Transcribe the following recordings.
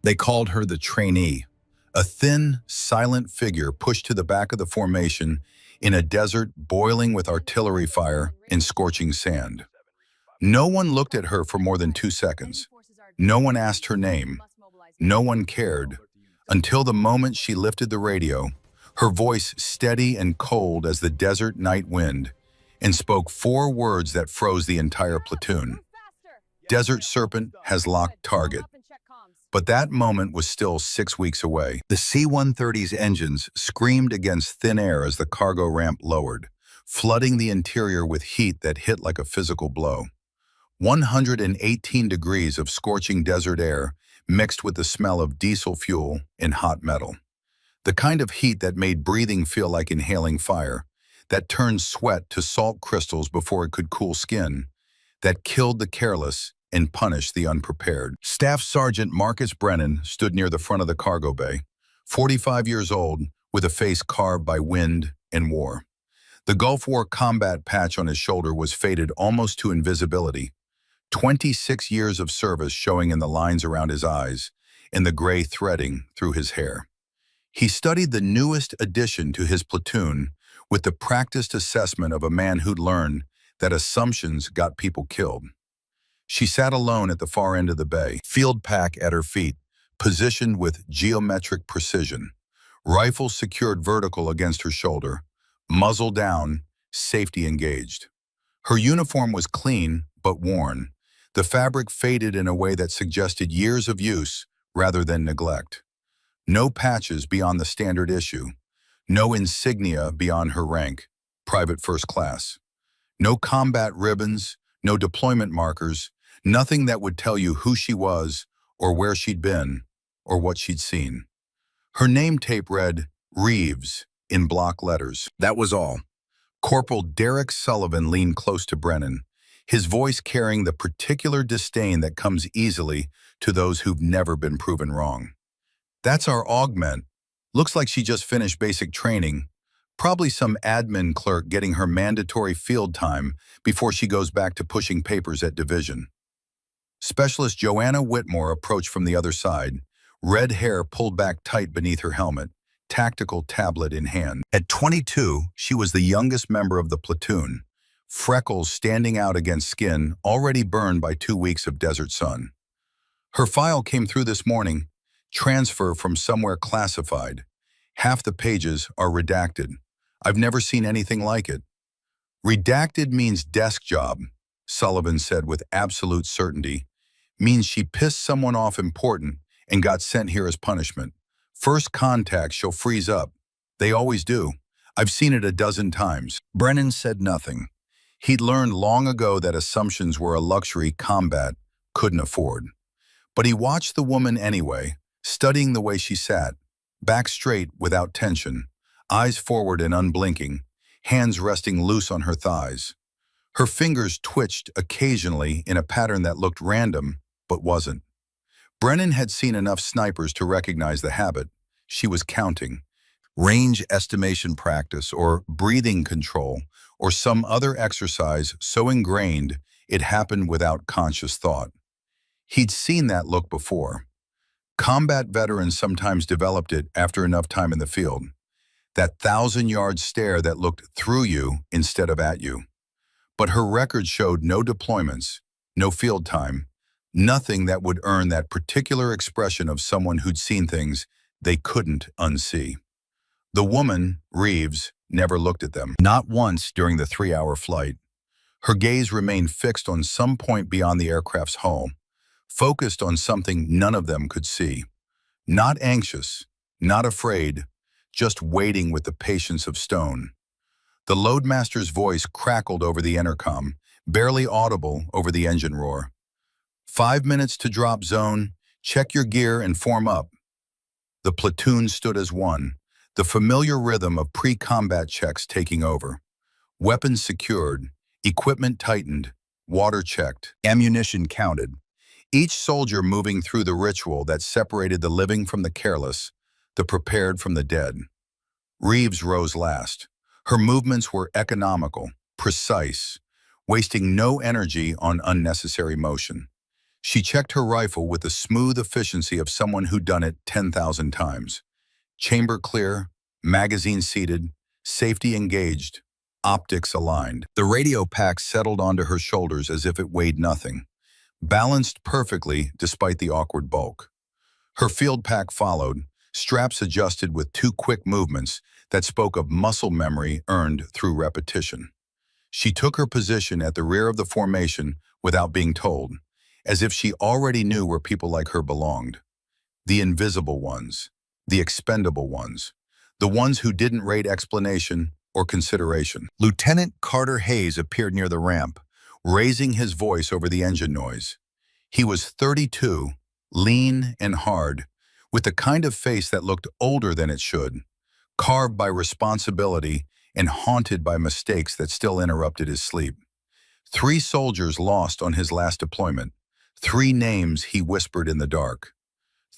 They called her the Trainee, a thin, silent figure pushed to the back of the formation in a desert boiling with artillery fire and scorching sand. No one looked at her for more than 2 seconds. No one asked her name. No one cared, until the moment she lifted the radio, her voice steady and cold as the desert night wind, and spoke 4 words that froze the entire platoon. Desert Serpent has locked target. But that moment was still 6 weeks away. The C-130's engines screamed against thin air as the cargo ramp lowered, flooding the interior with heat that hit like a physical blow. 118 degrees of scorching desert air mixed with the smell of diesel fuel and hot metal. The kind of heat that made breathing feel like inhaling fire, that turned sweat to salt crystals before it could cool skin, that killed the careless and punished the unprepared. Staff Sergeant Marcus Brennan stood near the front of the cargo bay, 45 years old, with a face carved by wind and war. The Gulf War combat patch on his shoulder was faded almost to invisibility, 26 years of service showing in the lines around his eyes and the gray threading through his hair. He studied the newest addition to his platoon with the practiced assessment of a man who'd learned that assumptions got people killed. She sat alone at the far end of the bay, field pack at her feet, positioned with geometric precision, rifle secured vertical against her shoulder, muzzle down, safety engaged. Her uniform was clean but worn, the fabric faded in a way that suggested years of use rather than neglect. No patches beyond the standard issue, no insignia beyond her rank, private first class. No combat ribbons, no deployment markers, nothing that would tell you who she was or where she'd been or what she'd seen. Her name tape read Reeves in block letters. That was all. Corporal Derek Sullivan leaned close to Brennan, his voice carrying the particular disdain that comes easily to those who've never been proven wrong. That's our augment. Looks like she just finished basic training. Probably some admin clerk getting her mandatory field time before she goes back to pushing papers at division. Specialist Joanna Whitmore approached from the other side, red hair pulled back tight beneath her helmet, tactical tablet in hand. At 22, she was the youngest member of the platoon, freckles standing out against skin already burned by 2 weeks of desert sun. Her file came through this morning, transfer from somewhere classified. Half the pages are redacted. I've never seen anything like it. Redacted means desk job, Sullivan said with absolute certainty. Means she pissed someone off important and got sent here as punishment. First contact, she'll freeze up. They always do. I've seen it a dozen times. Brennan said nothing. He'd learned long ago that assumptions were a luxury combat couldn't afford. But he watched the woman anyway, studying the way she sat, back straight without tension, eyes forward and unblinking, hands resting loose on her thighs. Her fingers twitched occasionally in a pattern that looked random, but wasn't. Brennan had seen enough snipers to recognize the habit. She was counting. Range estimation practice or breathing control or some other exercise so ingrained it happened without conscious thought. He'd seen that look before. Combat veterans sometimes developed it after enough time in the field. That 1,000-yard stare that looked through you instead of at you. But her record showed no deployments, no field time, nothing that would earn that particular expression of someone who'd seen things they couldn't unsee. The woman, Reeves, never looked at them, not once during the 3-hour flight. Her gaze remained fixed on some point beyond the aircraft's hull, focused on something none of them could see. Not anxious, not afraid, just waiting with the patience of stone. The loadmaster's voice crackled over the intercom, barely audible over the engine roar. 5 minutes to drop zone, check your gear and form up. The platoon stood as one, the familiar rhythm of pre-combat checks taking over. Weapons secured, equipment tightened, water checked, ammunition counted. Each soldier moving through the ritual that separated the living from the careless, the prepared from the dead. Reeves rose last. Her movements were economical, precise, wasting no energy on unnecessary motion. She checked her rifle with the smooth efficiency of someone who'd done it 10,000 times. Chamber clear, magazine seated, safety engaged, optics aligned. The radio pack settled onto her shoulders as if it weighed nothing, balanced perfectly despite the awkward bulk. Her field pack followed, straps adjusted with two quick movements that spoke of muscle memory earned through repetition. She took her position at the rear of the formation without being told, as if she already knew where people like her belonged. The invisible ones, the expendable ones, the ones who didn't rate explanation or consideration. Lieutenant Carter Hayes appeared near the ramp, raising his voice over the engine noise. He was 32, lean and hard, with the kind of face that looked older than it should, carved by responsibility and haunted by mistakes that still interrupted his sleep. 3 soldiers lost on his last deployment, 3 names he whispered in the dark,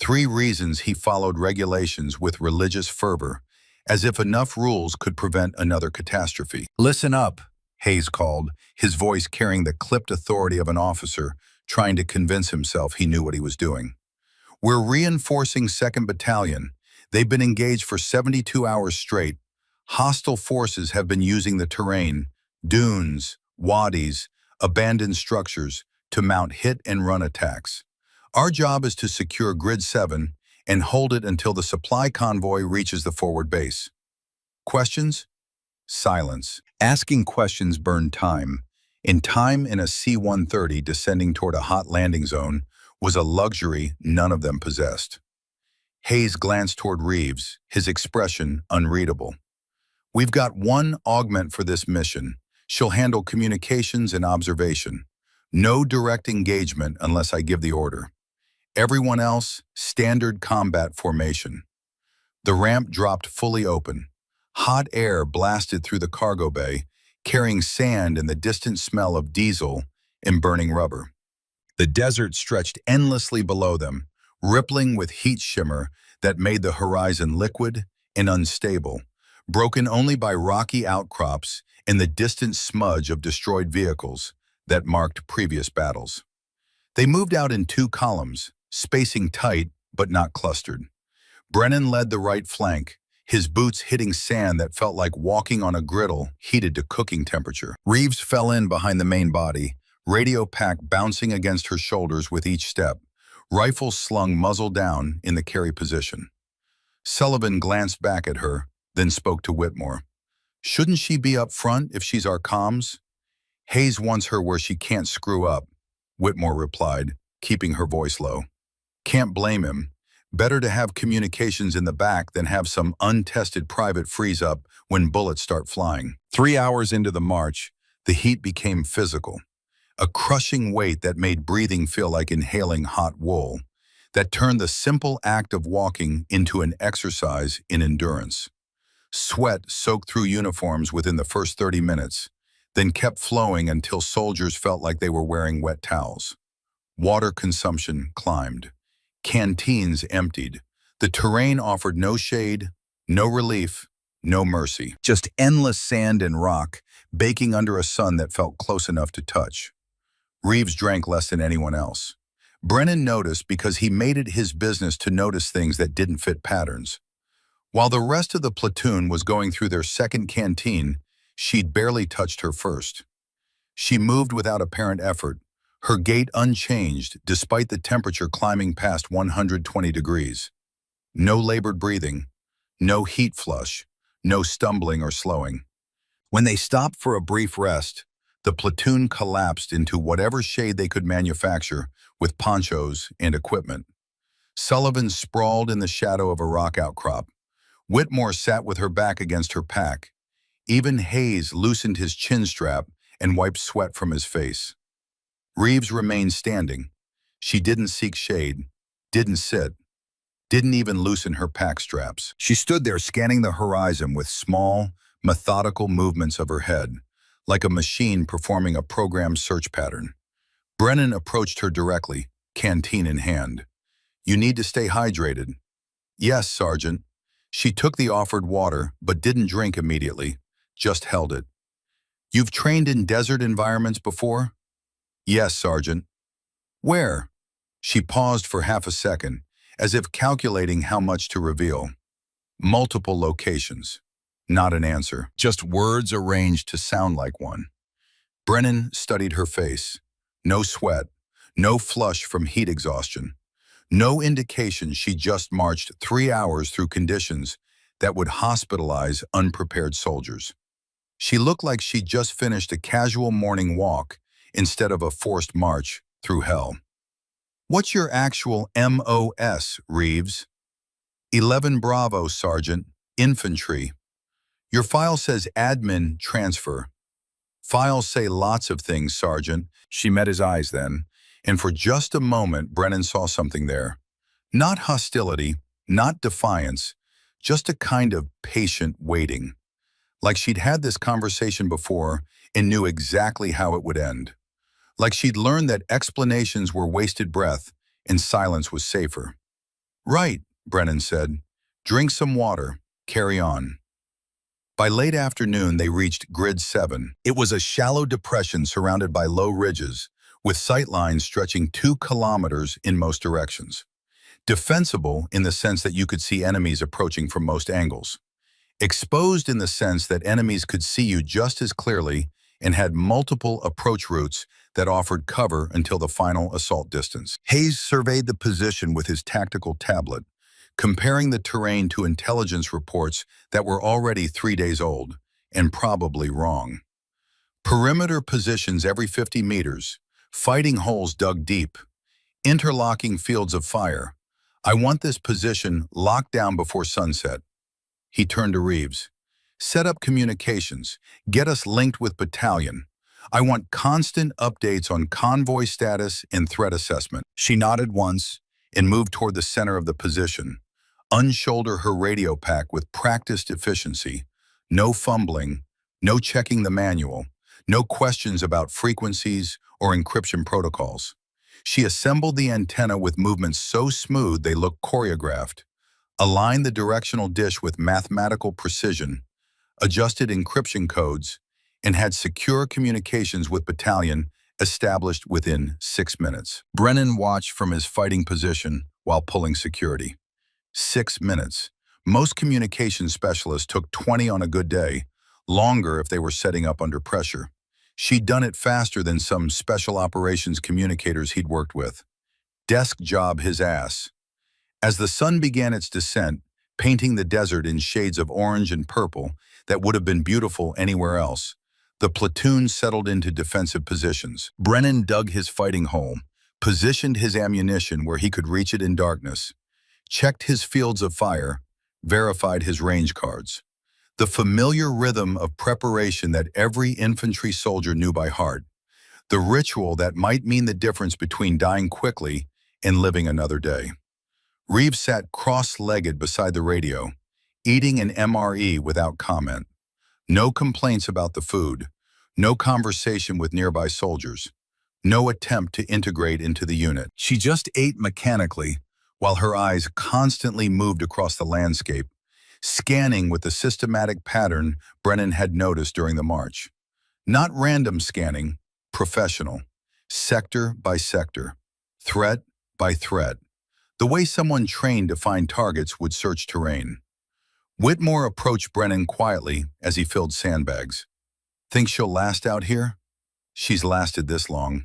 3 reasons he followed regulations with religious fervor, as if enough rules could prevent another catastrophe. "Listen up," Hayes called, his voice carrying the clipped authority of an officer trying to convince himself he knew what he was doing. "We're reinforcing 2nd Battalion. They've been engaged for 72 hours straight. Hostile forces have been using the terrain, dunes, wadis, abandoned structures, to mount hit-and-run attacks. Our job is to secure Grid 7 and hold it until the supply convoy reaches the forward base." Questions? Silence. Asking questions burned time, and time in a C-130 descending toward a hot landing zone was a luxury none of them possessed. Hayes glanced toward Reeves, his expression unreadable. "We've got one augment for this mission. She'll handle communications and observation. No direct engagement unless I give the order. Everyone else, standard combat formation." The ramp dropped fully open. Hot air blasted through the cargo bay, carrying sand and the distant smell of diesel and burning rubber. The desert stretched endlessly below them, rippling with heat shimmer that made the horizon liquid and unstable, broken only by rocky outcrops and the distant smudge of destroyed vehicles that marked previous battles. They moved out in 2 columns, spacing tight but not clustered. Brennan led the right flank, his boots hitting sand that felt like walking on a griddle heated to cooking temperature. Reeves fell in behind the main body, radio pack bouncing against her shoulders with each step, rifle slung muzzle down in the carry position. Sullivan glanced back at her, then spoke to Whitmore. "Shouldn't she be up front if she's our comms?" "Hayes wants her where she can't screw up," Whitmore replied, keeping her voice low. "Can't blame him. Better to have communications in the back than have some untested private freeze up when bullets start flying." 3 hours into the march, the heat became physical. A crushing weight that made breathing feel like inhaling hot wool, that turned the simple act of walking into an exercise in endurance. Sweat soaked through uniforms within the first 30 minutes, then kept flowing until soldiers felt like they were wearing wet towels. Water consumption climbed. Canteens emptied. The terrain offered no shade, no relief, no mercy. Just endless sand and rock, baking under a sun that felt close enough to touch. Reeves drank less than anyone else. Brennan noticed because he made it his business to notice things that didn't fit patterns. While the rest of the platoon was going through their second canteen, she'd barely touched her first. She moved without apparent effort, her gait unchanged despite the temperature climbing past 120 degrees. No labored breathing, no heat flush, no stumbling or slowing. When they stopped for a brief rest, the platoon collapsed into whatever shade they could manufacture with ponchos and equipment. Sullivan sprawled in the shadow of a rock outcrop. Whitmore sat with her back against her pack. Even Hayes loosened his chin strap and wiped sweat from his face. Reeves remained standing. She didn't seek shade, didn't sit, didn't even loosen her pack straps. She stood there scanning the horizon with small, methodical movements of her head, like a machine performing a programmed search pattern. Brennan approached her directly, canteen in hand. "You need to stay hydrated." "Yes, Sergeant." She took the offered water, but didn't drink immediately, just held it. "You've trained in desert environments before?" "Yes, Sergeant." "Where?" She paused for half a second, as if calculating how much to reveal. Multiple locations. Not an answer. Just words arranged to sound like one. Brennan studied her face. No sweat. No flush from heat exhaustion. No indication she just marched 3 hours through conditions that would hospitalize unprepared soldiers. She looked like she just finished a casual morning walk instead of a forced march through hell. What's your actual MOS, Reeves? 11 Bravo, Sergeant. Infantry. Your file says admin transfer. Files say lots of things, Sergeant. She met his eyes then, and for just a moment Brennan saw something there. Not hostility, not defiance, just a kind of patient waiting. Like she'd had this conversation before and knew exactly how it would end. Like she'd learned that explanations were wasted breath and silence was safer. Right, Brennan said. Drink some water. Carry on. By late afternoon, they reached Grid 7. It was a shallow depression surrounded by low ridges, with sight lines stretching 2 kilometers in most directions. Defensible in the sense that you could see enemies approaching from most angles. Exposed in the sense that enemies could see you just as clearly and had multiple approach routes that offered cover until the final assault distance. Hayes surveyed the position with his tactical tablet, comparing the terrain to intelligence reports that were already 3 days old, and probably wrong. Perimeter positions every 50 meters, fighting holes dug deep, interlocking fields of fire. I want this position locked down before sunset. He turned to Reeves. Set up communications. Get us linked with battalion. I want constant updates on convoy status and threat assessment. She nodded once and moved toward the center of the position. Unshoulder her radio pack with practiced efficiency. No fumbling, no checking the manual, no questions about frequencies or encryption protocols. She assembled the antenna with movements so smooth they looked choreographed, aligned the directional dish with mathematical precision, adjusted encryption codes, and had secure communications with battalion established within 6 minutes. Brennan watched from his fighting position while pulling security. 6 minutes. Most communication specialists took 20 on a good day, longer if they were setting up under pressure. She'd done it faster than some special operations communicators he'd worked with. Desk job his ass. As the sun began its descent, painting the desert in shades of orange and purple that would have been beautiful anywhere else, the platoon settled into defensive positions. Brennan dug his fighting hole, positioned his ammunition where he could reach it in darkness, checked his fields of fire, verified his range cards. The familiar rhythm of preparation that every infantry soldier knew by heart. The ritual that might mean the difference between dying quickly and living another day. Reeves sat cross-legged beside the radio, eating an MRE without comment. No complaints about the food, no conversation with nearby soldiers, no attempt to integrate into the unit. She just ate mechanically, while her eyes constantly moved across the landscape, scanning with the systematic pattern Brennan had noticed during the march. Not random scanning, professional, sector by sector, threat by threat, the way someone trained to find targets would search terrain. Whitmore approached Brennan quietly as he filled sandbags. Think she'll last out here? She's lasted this long.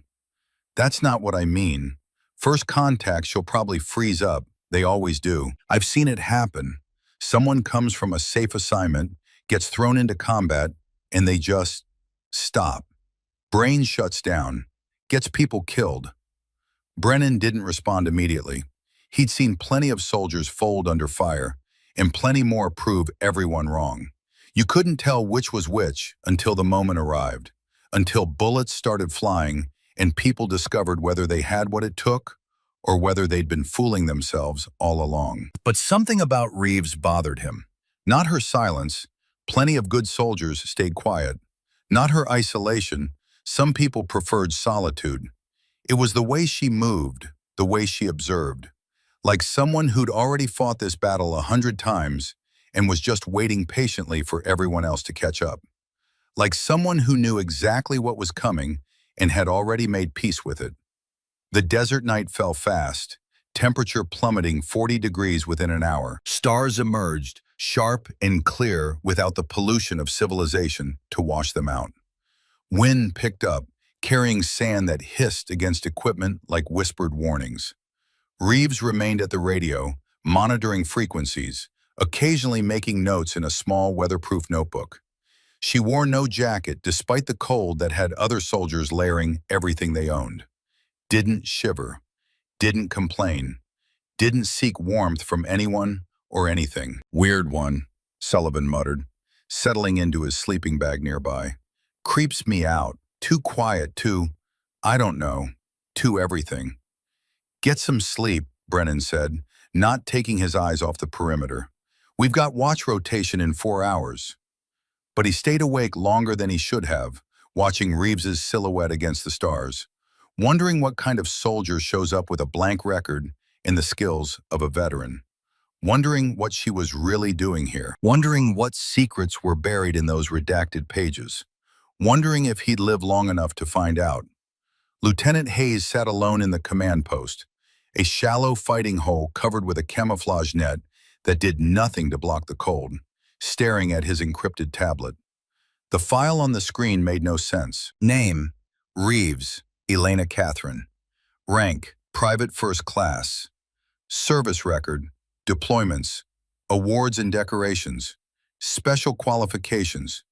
That's not what I mean. First contact, she'll probably freeze up. They always do. I've seen it happen. Someone comes from a safe assignment, gets thrown into combat, and they just stop. Brain shuts down, gets people killed. Brennan didn't respond immediately. He'd seen plenty of soldiers fold under fire, and plenty more prove everyone wrong. You couldn't tell which was which until the moment arrived, until bullets started flying and people discovered whether they had what it took or whether they'd been fooling themselves all along. But something about Reeves bothered him. Not her silence, plenty of good soldiers stayed quiet. Not her isolation, some people preferred solitude. It was the way she moved, the way she observed. Like someone who'd already fought this battle 100 times and was just waiting patiently for everyone else to catch up. Like someone who knew exactly what was coming and had already made peace with it. The desert night fell fast, temperature plummeting 40 degrees within an hour. Stars emerged, sharp and clear without the pollution of civilization to wash them out. Wind picked up, carrying sand that hissed against equipment like whispered warnings. Reeves remained at the radio, monitoring frequencies, occasionally making notes in a small weatherproof notebook. She wore no jacket despite the cold that had other soldiers layering everything they owned. Didn't shiver, didn't complain, didn't seek warmth from anyone or anything. Weird one, Sullivan muttered, settling into his sleeping bag nearby. Creeps me out, too quiet, I don't know, too everything. Get some sleep, Brennan said, not taking his eyes off the perimeter. We've got watch rotation in 4 hours. But he stayed awake longer than he should have, watching Reeves's silhouette against the stars, wondering what kind of soldier shows up with a blank record and the skills of a veteran, wondering what she was really doing here, wondering what secrets were buried in those redacted pages, wondering if he'd live long enough to find out. Lieutenant Hayes sat alone in the command post, a shallow fighting hole covered with a camouflage net that did nothing to block the cold, staring at his encrypted tablet. The file on the screen made no sense. Name, Reeves, Elena Catherine. Rank, Private First Class. Service record, deployments, awards and decorations, special qualifications.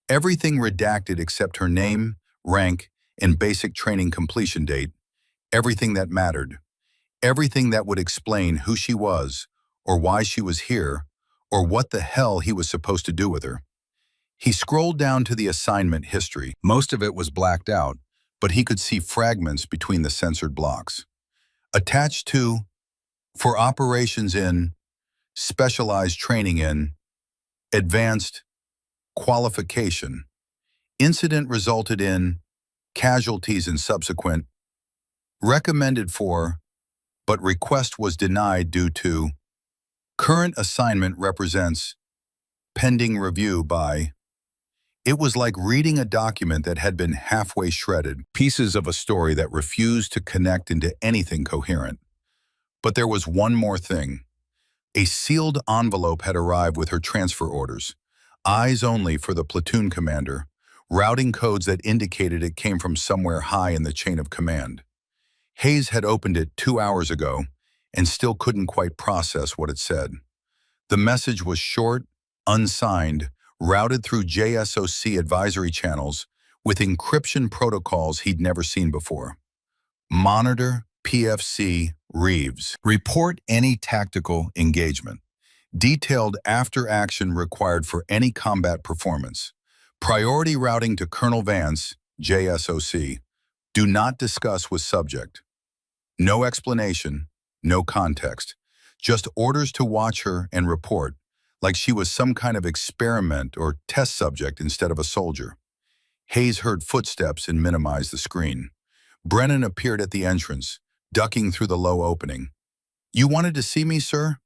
Everything redacted except her name, rank, and basic training completion date. Everything that mattered. Everything that would explain who she was, or why she was here, or what the hell he was supposed to do with her. He scrolled down to the assignment history. Most of it was blacked out, but he could see fragments between the censored blocks. Attached to, for operations in, specialized training in, advanced, qualification. Incident resulted in, casualties and subsequent, recommended for, but request was denied due to, current assignment represents, pending review by. It was like reading a document that had been halfway shredded, pieces of a story that refused to connect into anything coherent. But there was one more thing. A sealed envelope had arrived with her transfer orders, eyes only for the platoon commander, routing codes that indicated it came from somewhere high in the chain of command. Hayes had opened it 2 hours ago and still couldn't quite process what it said. The message was short, unsigned, routed through JSOC advisory channels with encryption protocols he'd never seen before. Monitor PFC Reeves. Report any tactical engagement. Detailed after-action required for any combat performance. Priority routing to Colonel Vance, JSOC. Do not discuss with subject. No explanation, no context. Just orders to watch her and report, like she was some kind of experiment or test subject instead of a soldier. Hayes heard footsteps and minimized the screen. Brennan appeared at the entrance, ducking through the low opening. You wanted to see me, sir?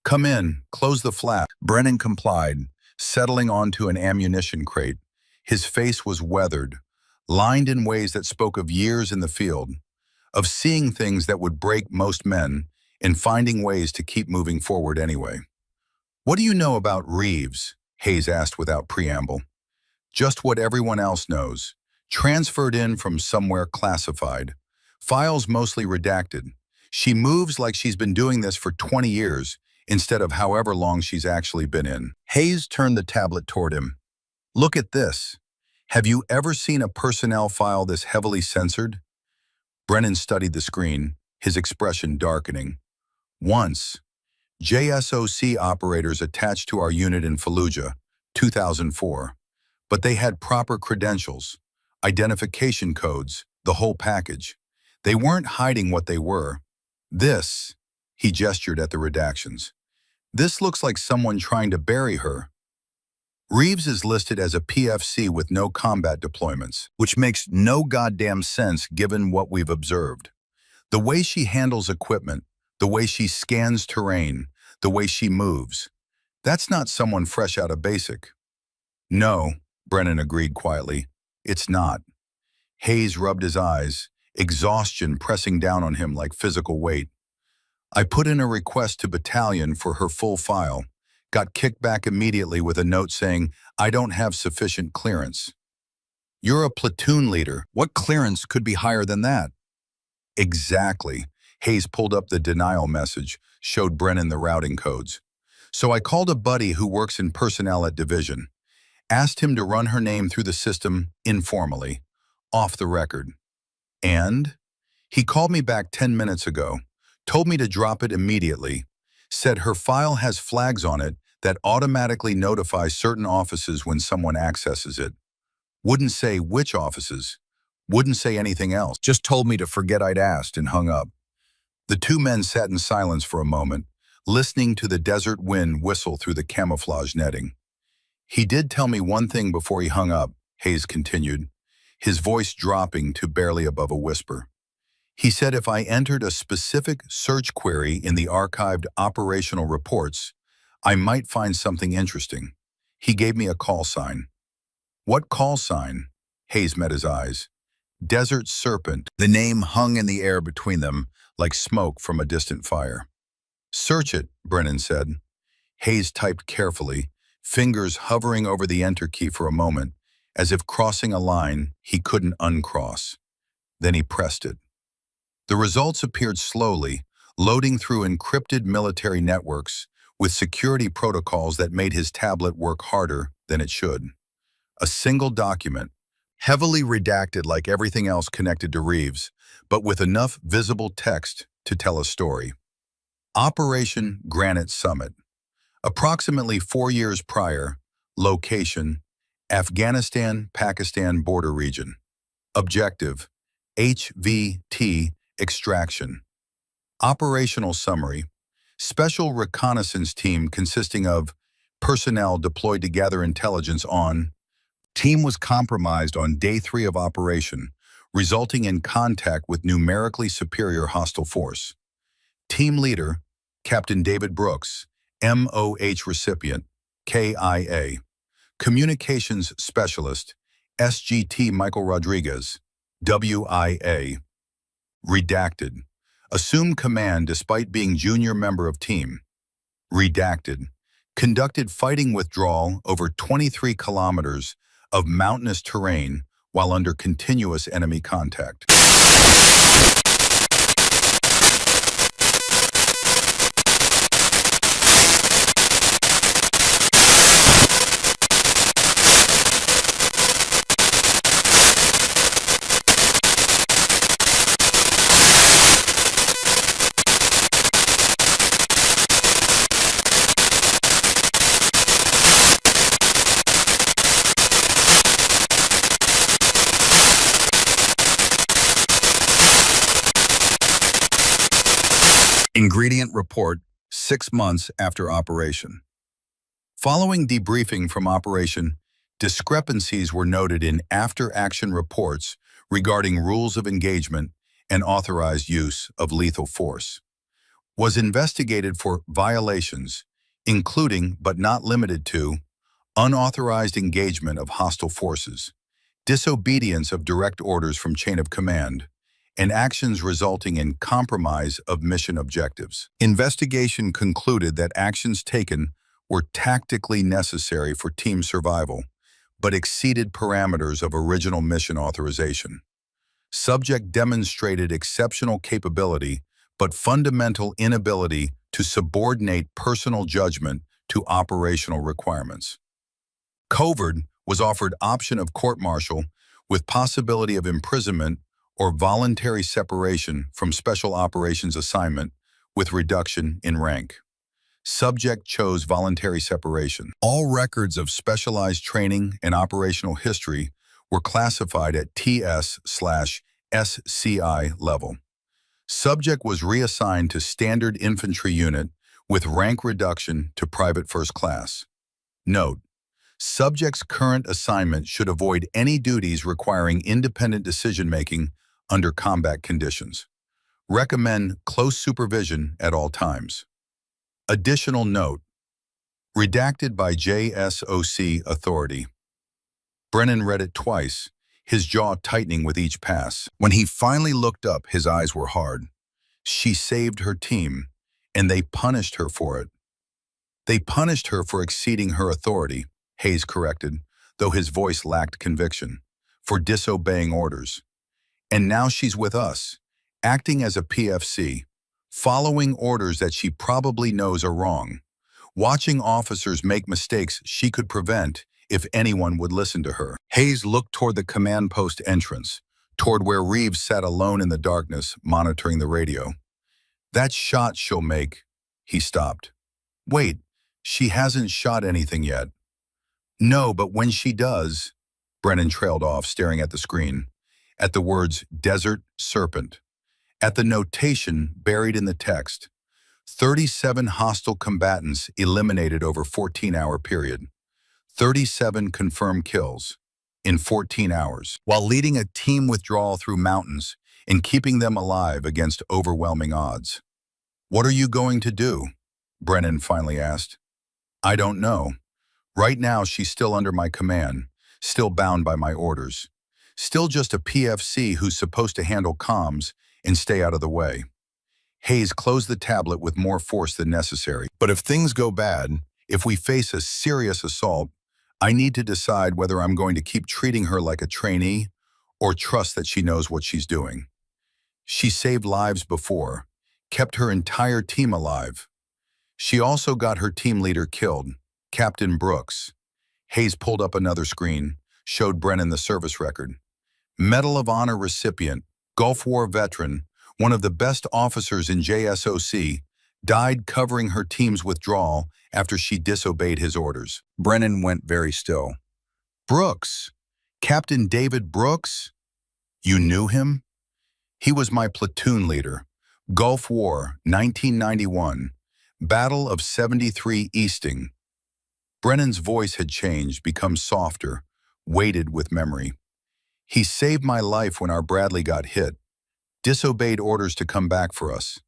Come in, close the flap. Brennan complied, settling onto an ammunition crate. His face was weathered, lined in ways that spoke of years in the field, of seeing things that would break most men and finding ways to keep moving forward anyway. What do you know about Reeves? Hayes asked without preamble. Just what everyone else knows. Transferred in from somewhere classified. Files mostly redacted. She moves like she's been doing this for 20 years instead of however long she's actually been in. Hayes turned the tablet toward him. Look at this. Have you ever seen a personnel file this heavily censored? Brennan studied the screen, his expression darkening. Once, JSOC operators attached to our unit in Fallujah, 2004. But they had proper credentials, identification codes, the whole package. They weren't hiding what they were. This, he gestured at the redactions. This looks like someone trying to bury her. Reeves is listed as a PFC with no combat deployments, which makes no goddamn sense given what we've observed. The way she handles equipment, the way she scans terrain, the way she moves. That's not someone fresh out of basic. No, Brennan agreed quietly. It's not. Hayes rubbed his eyes, exhaustion pressing down on him like physical weight. I put in a request to battalion for her full file, got kicked back immediately with a note saying, "I don't have sufficient clearance." "You're a platoon leader. What clearance could be higher than that?" Exactly. Hayes pulled up the denial message, showed Brennan the routing codes. So I called a buddy who works in personnel at division, asked him to run her name through the system informally, off the record. And he called me back 10 minutes ago, told me to drop it immediately, said her file has flags on it that automatically notify certain offices when someone accesses it. Wouldn't say which offices, wouldn't say anything else, just told me to forget I'd asked and hung up. The two men sat in silence for a moment, listening to the desert wind whistle through the camouflage netting. "He did tell me one thing before he hung up," Hayes continued, his voice dropping to barely above a whisper. "He said if I entered a specific search query in the archived operational reports, I might find something interesting. He gave me a call sign." "What call sign?" Hayes met his eyes. "Desert Serpent." The name hung in the air between them like smoke from a distant fire. "Search it," Brennan said. Hayes typed carefully, fingers hovering over the enter key for a moment, as if crossing a line he couldn't uncross. Then he pressed it. The results appeared slowly, loading through encrypted military networks with security protocols that made his tablet work harder than it should. A single document, heavily redacted like everything else connected to Reeves, but with enough visible text to tell a story. Operation Granite Summit. Approximately 4 years prior. Location: Afghanistan-Pakistan border region. Objective: HVT extraction. Operational summary: Special reconnaissance team consisting of personnel deployed to gather intelligence on. Team was compromised on day 3 of operation, resulting in contact with numerically superior hostile force. Team leader: Captain David Brooks, MOH recipient, KIA. Communications specialist: SGT Michael Rodriguez, WIA. Redacted. Assumed command despite being junior member of team. Redacted. Conducted fighting withdrawal over 23 kilometers of mountainous terrain while under continuous enemy contact. Ingredient report 6 months after operation. Following debriefing from operation, discrepancies were noted in after-action reports regarding rules of engagement and authorized use of lethal force. Was investigated for violations, including but not limited to unauthorized engagement of hostile forces, disobedience of direct orders from chain of command, and actions resulting in compromise of mission objectives. Investigation concluded that actions taken were tactically necessary for team survival, but exceeded parameters of original mission authorization. Subject demonstrated exceptional capability, but fundamental inability to subordinate personal judgment to operational requirements. Covert was offered option of court-martial with possibility of imprisonment or voluntary separation from special operations assignment with reduction in rank. Subject chose voluntary separation. All records of specialized training and operational history were classified at TS/SCI level. Subject was reassigned to standard infantry unit with rank reduction to private first class. Note: subject's current assignment should avoid any duties requiring independent decision-making under combat conditions. Recommend close supervision at all times. Additional note: redacted by JSOC authority. Brennan read it twice, his jaw tightening with each pass. When he finally looked up, his eyes were hard. She saved her team, and they punished her for it. They punished her for exceeding her authority, Hayes corrected, though his voice lacked conviction, for disobeying orders. And now she's with us, acting as a PFC, following orders that she probably knows are wrong, watching officers make mistakes she could prevent if anyone would listen to her. Hayes looked toward the command post entrance, toward where Reeves sat alone in the darkness, monitoring the radio. That shot she'll make, he stopped. Wait, she hasn't shot anything yet. No, but when she does, Brennan trailed off, staring at the screen, at the words Desert Serpent, at the notation buried in the text, 37 hostile combatants eliminated over 14-hour period, 37 confirmed kills in 14 hours, while leading a team withdrawal through mountains and keeping them alive against overwhelming odds. What are you going to do? Brennan finally asked. I don't know. Right now, she's still under my command, still bound by my orders. Still just a PFC who's supposed to handle comms and stay out of the way. Hayes closed the tablet with more force than necessary. But if things go bad, if we face a serious assault, I need to decide whether I'm going to keep treating her like a trainee or trust that she knows what she's doing. She saved lives before, kept her entire team alive. She also got her team leader killed, Captain Brooks. Hayes pulled up another screen, showed Brennan the service record. Medal of Honor recipient, Gulf War veteran, one of the best officers in JSOC, died covering her team's withdrawal after she disobeyed his orders. Brennan went very still. Brooks? Captain David Brooks? You knew him? He was my platoon leader. Gulf War, 1991. Battle of 73 Easting. Brennan's voice had changed, become softer, weighted with memory. He saved my life when our Bradley got hit, disobeyed orders to come back for us,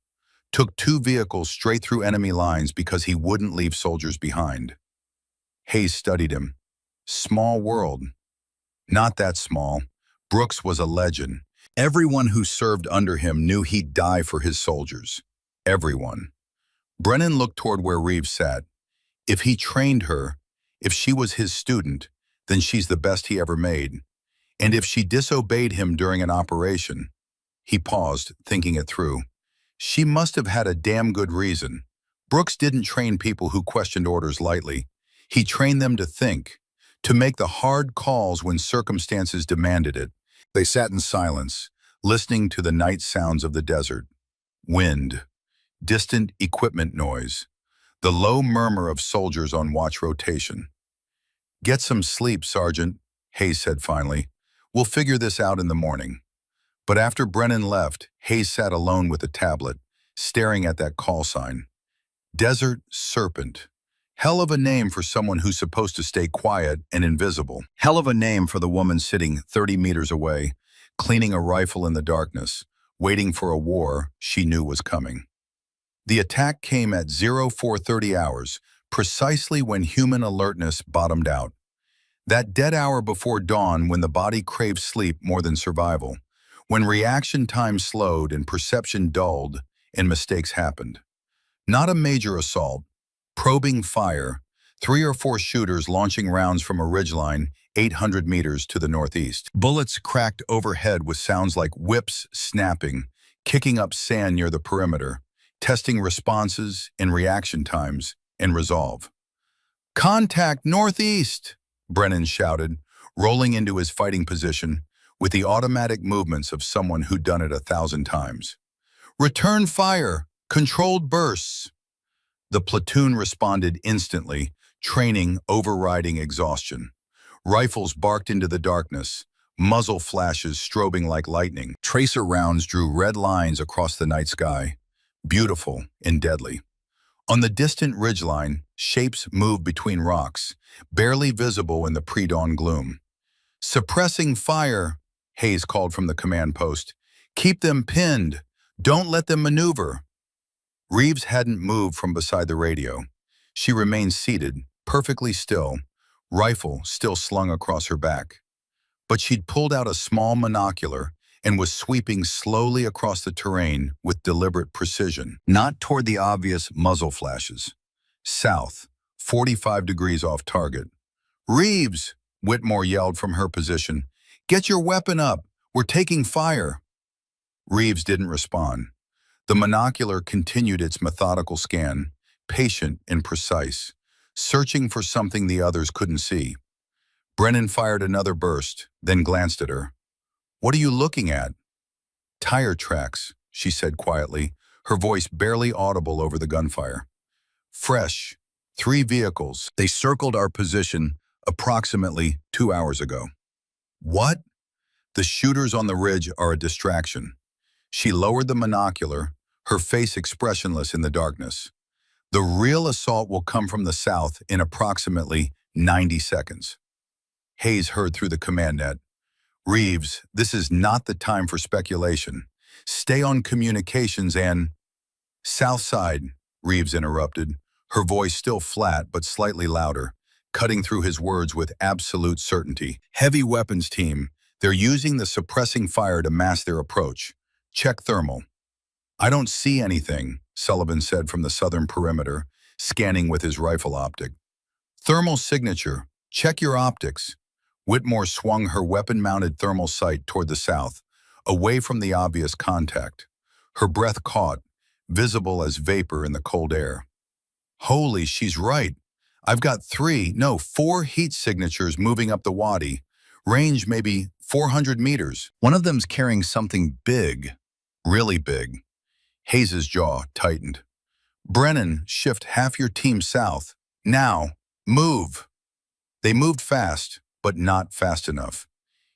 took 2 vehicles straight through enemy lines because he wouldn't leave soldiers behind. Hayes studied him. Small world. Not that small. Brooks was a legend. Everyone who served under him knew he'd die for his soldiers. Everyone. Brennan looked toward where Reeves sat. If he trained her, if she was his student, then she's the best he ever made. And if she disobeyed him during an operation, he paused, thinking it through. She must have had a damn good reason. Brooks didn't train people who questioned orders lightly. He trained them to think, to make the hard calls when circumstances demanded it. They sat in silence, listening to the night sounds of the desert. Wind, distant equipment noise, the low murmur of soldiers on watch rotation. Get some sleep, Sergeant, Hayes said finally. We'll figure this out in the morning. But after Brennan left, Hayes sat alone with the tablet, staring at that call sign. Desert Serpent. Hell of a name for someone who's supposed to stay quiet and invisible. Hell of a name for the woman sitting 30 meters away, cleaning a rifle in the darkness, waiting for a war she knew was coming. The attack came at 0430 hours, precisely when human alertness bottomed out. That dead hour before dawn when the body craved sleep more than survival, when reaction time slowed and perception dulled and mistakes happened. Not a major assault, probing fire, 3 or 4 shooters launching rounds from a ridgeline 800 meters to the northeast. Bullets cracked overhead with sounds like whips snapping, kicking up sand near the perimeter, testing responses and reaction times and resolve. Contact northeast, Brennan shouted, rolling into his fighting position with the automatic movements of someone who'd done it 1,000 times. Return fire, controlled bursts. The platoon responded instantly, training overriding exhaustion. Rifles barked into the darkness, muzzle flashes strobing like lightning. Tracer rounds drew red lines across the night sky, beautiful and deadly. On the distant ridgeline, shapes moved between rocks, barely visible in the pre-dawn gloom. Suppressing fire, Hayes called from the command post. Keep them pinned. Don't let them maneuver. Reeves hadn't moved from beside the radio. She remained seated, perfectly still, rifle still slung across her back. but she'd pulled out a small monocular and was sweeping slowly across the terrain with deliberate precision. Not toward the obvious muzzle flashes. South, 45 degrees off target. "Reeves!" Whitmore yelled from her position. "Get your weapon up! We're taking fire!" Reeves didn't respond. The monocular continued its methodical scan, patient and precise, searching for something the others couldn't see. Brennan fired another burst, then glanced at her. "What are you looking at?" "Tire tracks," she said quietly, her voice barely audible over the gunfire. "Fresh. 3 vehicles. They circled our position approximately 2 hours ago." "What?" "The shooters on the ridge are a distraction." She lowered the monocular, her face expressionless in the darkness. "The real assault will come from the south in approximately 90 seconds. Hayes heard through the command net. "Reeves, this is not the time for speculation. Stay on communications and—" "South side," Reeves interrupted, her voice still flat but slightly louder, cutting through his words with absolute certainty. "Heavy weapons team. They're using the suppressing fire to mask their approach. Check thermal." "I don't see anything," Sullivan said from the southern perimeter, scanning with his rifle optic. "Thermal signature. Check your optics." Whitmore swung her weapon-mounted thermal sight toward the south, away from the obvious contact. Her breath caught, visible as vapor in the cold air. "Holy, she's right. I've got 4 heat signatures moving up the wadi. Range maybe 400 meters. One of them's carrying something big, really big." Hayes's jaw tightened. "Brennan, shift half your team south. Now, move." They moved fast, but not fast enough.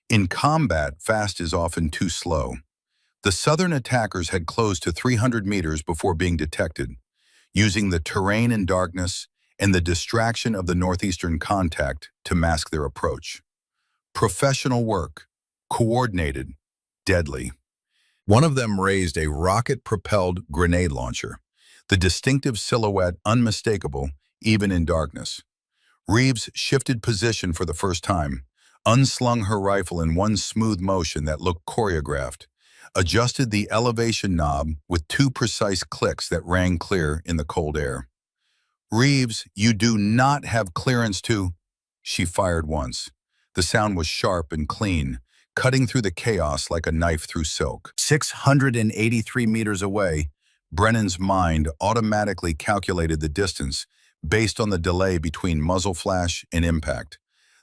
In combat, fast is often too slow. The southern attackers had closed to 300 meters before being detected, using the terrain and darkness and the distraction of the northeastern contact to mask their approach. Professional work, coordinated, deadly. One of them raised a rocket-propelled grenade launcher, the distinctive silhouette unmistakable even in darkness. Reeves shifted position for the first time, unslung her rifle in one smooth motion that looked choreographed, adjusted the elevation knob with 2 precise clicks that rang clear in the cold air. "Reeves, you do not have clearance to—" She fired once. The sound was sharp and clean, cutting through the chaos like a knife through silk. 683 meters away, Brennan's mind automatically calculated the distance based on the delay between muzzle flash and impact.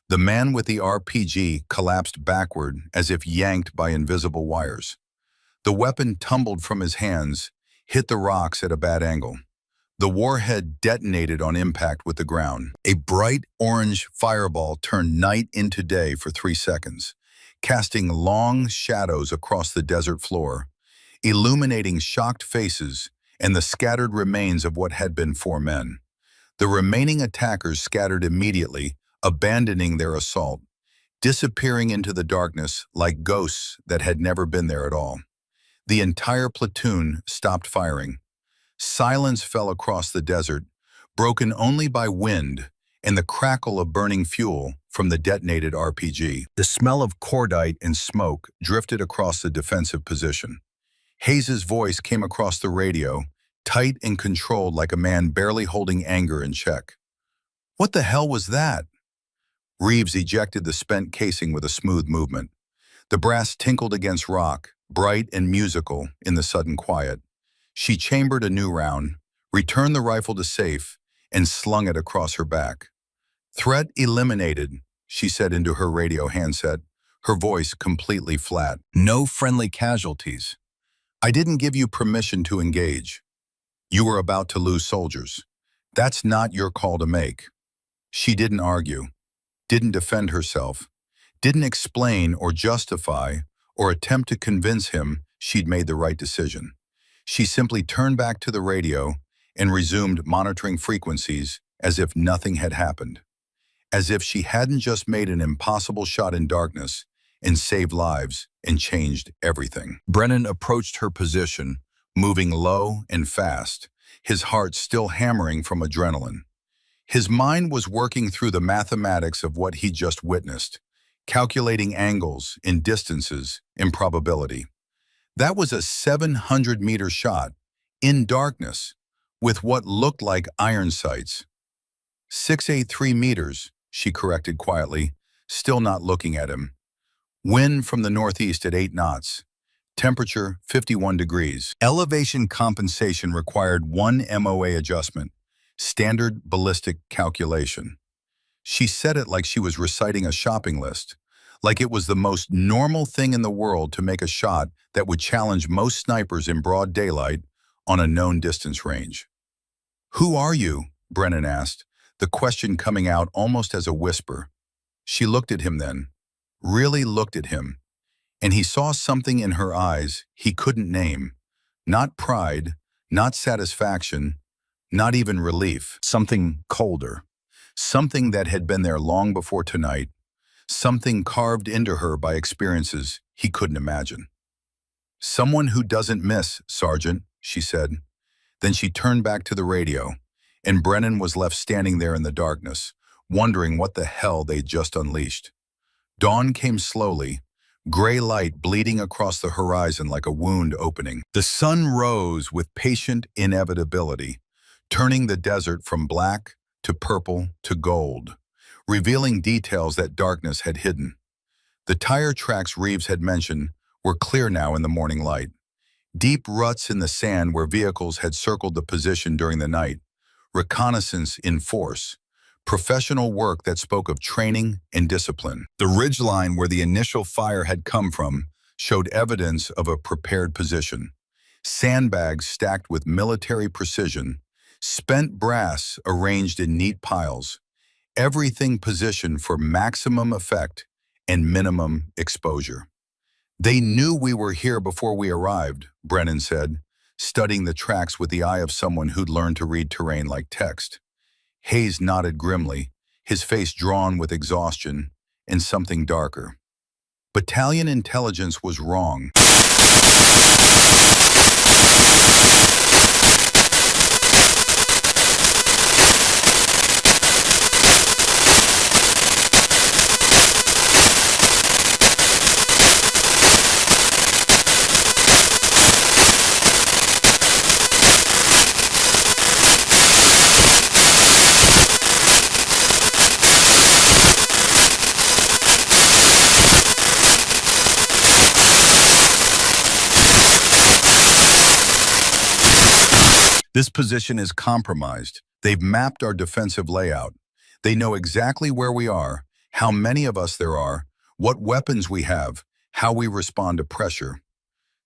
The man with the RPG collapsed backward as if yanked by invisible wires. The weapon tumbled from his hands, hit the rocks at a bad angle. The warhead detonated on impact with the ground. A bright orange fireball turned night into day for 3 seconds, casting long shadows across the desert floor, illuminating shocked faces and the scattered remains of what had been 4 men. The remaining attackers scattered immediately, abandoning their assault, disappearing into the darkness like ghosts that had never been there at all. The entire platoon stopped firing. Silence fell across the desert, broken only by wind and the crackle of burning fuel from the detonated RPG. The smell of cordite and smoke drifted across the defensive position. Hayes's voice came across the radio, tight and controlled like a man barely holding anger in check. "What the hell was that?" Reeves ejected the spent casing with a smooth movement. The brass tinkled against rock, bright and musical in the sudden quiet. She chambered a new round, returned the rifle to safe, and slung it across her back. "Threat eliminated," she said into her radio handset, her voice completely flat. "No friendly casualties. I didn't give you permission to engage. You were about to lose soldiers. That's not your call to make." She didn't argue, didn't defend herself, didn't explain or justify or attempt to convince him she'd made the right decision. She simply turned back to the radio and resumed monitoring frequencies as if nothing had happened, as if she hadn't just made an impossible shot in darkness and saved lives and changed everything. Brennan approached her position, moving low and fast, his heart still hammering from adrenaline. His mind was working through the mathematics of what he'd just witnessed, calculating angles in distances, in probability. That was a 700-meter shot, in darkness, with what looked like iron sights. 683 meters, she corrected quietly, still not looking at him. Wind from the northeast at 8 knots. Temperature 51 degrees. Elevation compensation required 1 MOA adjustment, standard ballistic calculation. She said it like she was reciting a shopping list, like it was the most normal thing in the world to make a shot that would challenge most snipers in broad daylight on a known distance range. "Who are you?" Brennan asked, the question coming out almost as a whisper. She looked at him then, really looked at him, and he saw something in her eyes he couldn't name. Not pride, not satisfaction, not even relief. Something colder. Something that had been there long before tonight. Something carved into her by experiences he couldn't imagine. "Someone who doesn't miss, Sergeant," she said. Then she turned back to the radio, and Brennan was left standing there in the darkness, wondering what the hell they'd just unleashed. Dawn came slowly, gray light bleeding across the horizon like a wound opening. The sun rose with patient inevitability, turning the desert from black to purple to gold, revealing details that darkness had hidden. The tire tracks Reeves had mentioned were clear now in the morning light. Deep ruts in the sand where vehicles had circled the position during the night. Reconnaissance in force. Professional work that spoke of training and discipline. The ridgeline where the initial fire had come from showed evidence of a prepared position. Sandbags stacked with military precision, spent brass arranged in neat piles, everything positioned for maximum effect and minimum exposure. "They knew we were here before we arrived," Brennan said, studying the tracks with the eye of someone who'd learned to read terrain like text. Hayes nodded grimly, his face drawn with exhaustion and something darker. "Battalion intelligence was wrong." "This position is compromised. They've mapped our defensive layout. They know exactly where we are, how many of us there are, what weapons we have, how we respond to pressure."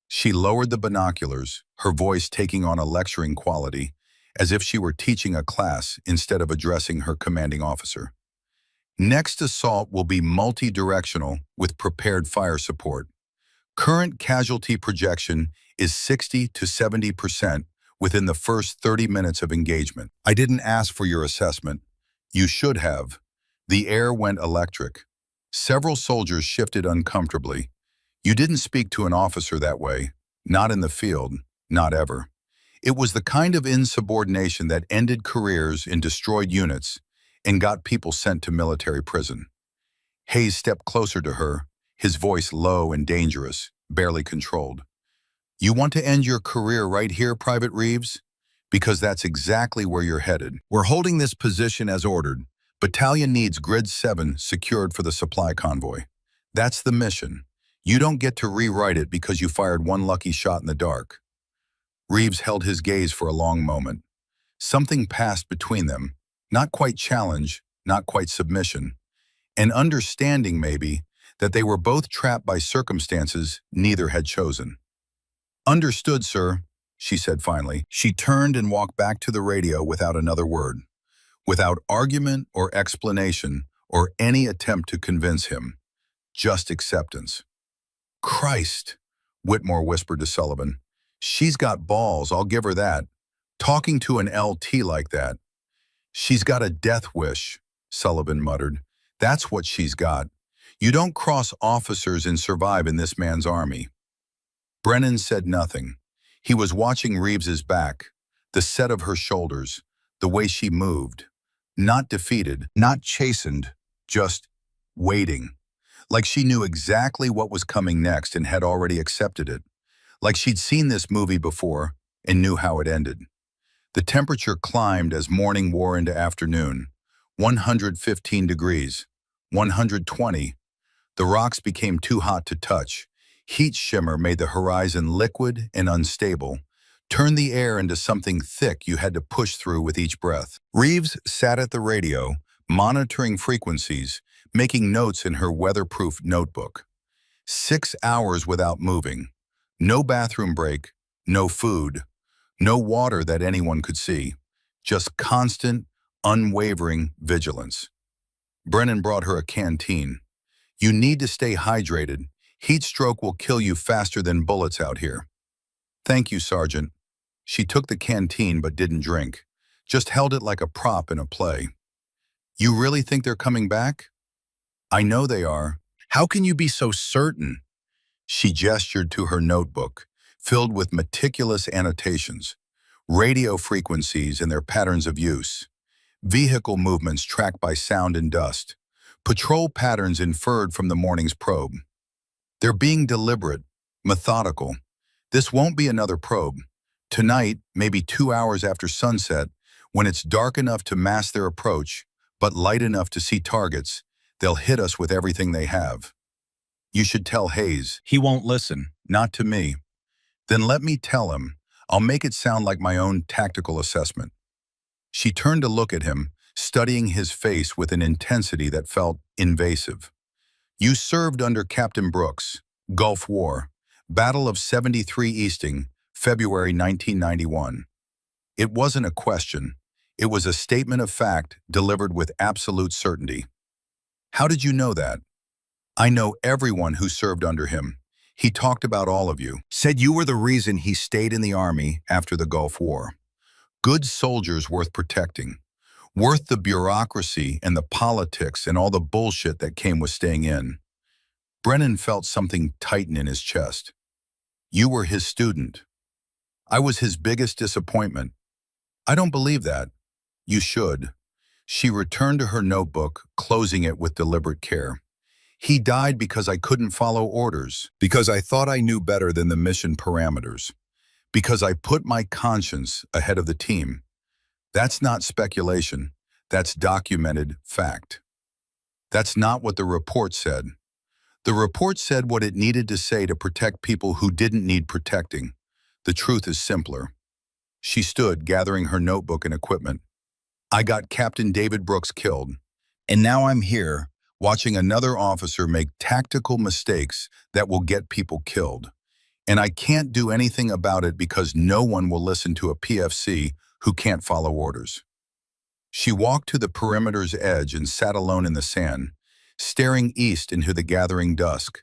She lowered the binoculars, her voice taking on a lecturing quality, as if she were teaching a class instead of addressing her commanding officer. "Next assault will be multi-directional with prepared fire support. Current casualty projection is 60 to 70% within the first 30 minutes of engagement. I didn't ask for your assessment. You should have." The air went electric. Several soldiers shifted uncomfortably. "You didn't speak to an officer that way. Not in the field. Not ever." It was the kind of insubordination that ended careers in destroyed units and got people sent to military prison. Hayes stepped closer to her, his voice low and dangerous, barely controlled. "You want to end your career right here, Private Reeves? Because that's exactly where you're headed. We're holding this position as ordered. Battalion needs Grid 7 secured for the supply convoy. That's the mission. You don't get to rewrite it because you fired one lucky shot in the dark." Reeves held his gaze for a long moment. Something passed between them, not quite challenge, not quite submission. An understanding, maybe, that they were both trapped by circumstances neither had chosen. "Understood, sir," she said finally. She turned and walked back to the radio without another word, without argument or explanation or any attempt to convince him. Just acceptance. "Christ," Whitmore whispered to Sullivan. "She's got balls, I'll give her that. Talking to an LT like that." "She's got a death wish," Sullivan muttered. "That's what she's got. You don't cross officers and survive in this man's army." Brennan said nothing. He was watching Reeves's back, the set of her shoulders, the way she moved. Not defeated, not chastened, just waiting. like she knew exactly what was coming next and had already accepted it, like she'd seen this movie before and knew how it ended. The temperature climbed as morning wore into afternoon. 115 degrees, 120. The rocks became too hot to touch. Heat shimmer made the horizon liquid and unstable, turned the air into something thick you had to push through with each breath. Reeves sat at the radio, monitoring frequencies, making notes in her weatherproof notebook. 6 hours without moving. No bathroom break, no food, no water that anyone could see. Just constant, unwavering vigilance. Brennan brought her a canteen. You need to stay hydrated. Heat stroke will kill you faster than bullets out here. Thank you, Sergeant. She took the canteen but didn't drink, just held it like a prop in a play. You really think they're coming back? I know they are. How can you be so certain? She gestured to her notebook, filled with meticulous annotations, radio frequencies and their patterns of use, vehicle movements tracked by sound and dust, patrol patterns inferred from the morning's probe. They're being deliberate, methodical. This won't be another probe. Tonight, maybe 2 hours after sunset, when it's dark enough to mask their approach, but light enough to see targets, they'll hit us with everything they have. You should tell Hayes. He won't listen, not to me. Then let me tell him. I'll make it sound like my own tactical assessment. She turned to look at him, studying his face with an intensity that felt invasive. You served under Captain Brooks, Gulf War, Battle of 73 Easting, February 1991. It wasn't a question. It was a statement of fact delivered with absolute certainty. How did you know that? I know everyone who served under him. He talked about all of you. Said you were the reason he stayed in the Army after the Gulf War. Good soldiers worth protecting. Worth the bureaucracy and the politics and all the bullshit that came with staying in. Brennan felt something tighten in his chest. You were his student. I was his biggest disappointment. I don't believe that. You should. She returned to her notebook, closing it with deliberate care. He died because I couldn't follow orders, because I thought I knew better than the mission parameters, because I put my conscience ahead of the team. That's not speculation. That's documented fact. That's not what the report said. The report said what it needed to say to protect people who didn't need protecting. The truth is simpler. She stood, gathering her notebook and equipment. I got Captain David Brooks killed, and now I'm here, watching another officer make tactical mistakes that will get people killed. And I can't do anything about it because no one will listen to a PFC who can't follow orders. She walked to the perimeter's edge and sat alone in the sand, staring east into the gathering dusk,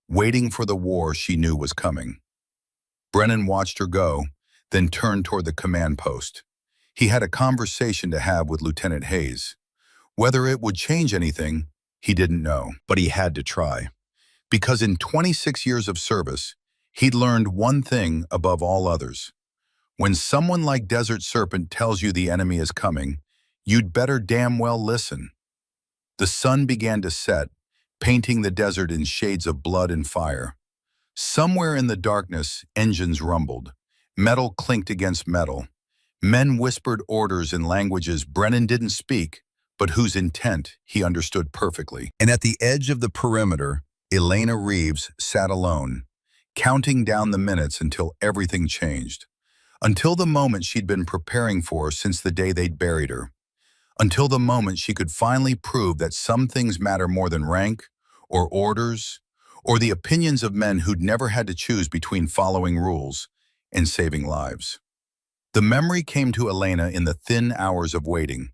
waiting for the war she knew was coming. Brennan watched her go, then turned toward the command post. He had a conversation to have with Lieutenant Hayes. Whether it would change anything, he didn't know, but he had to try. Because in 26 years of service, he'd learned one thing above all others. When someone like Desert Serpent tells you the enemy is coming, you'd better damn well listen. The sun began to set, painting the desert in shades of blood and fire. Somewhere in the darkness, engines rumbled. Metal clinked against metal. Men whispered orders in languages Brennan didn't speak, but whose intent he understood perfectly. And at the edge of the perimeter, Elena Reeves sat alone, counting down the minutes until everything changed. Until the moment she'd been preparing for since the day they'd buried her. Until the moment she could finally prove that some things matter more than rank, or orders, or the opinions of men who'd never had to choose between following rules and saving lives. The memory came to Elena in the thin hours of waiting,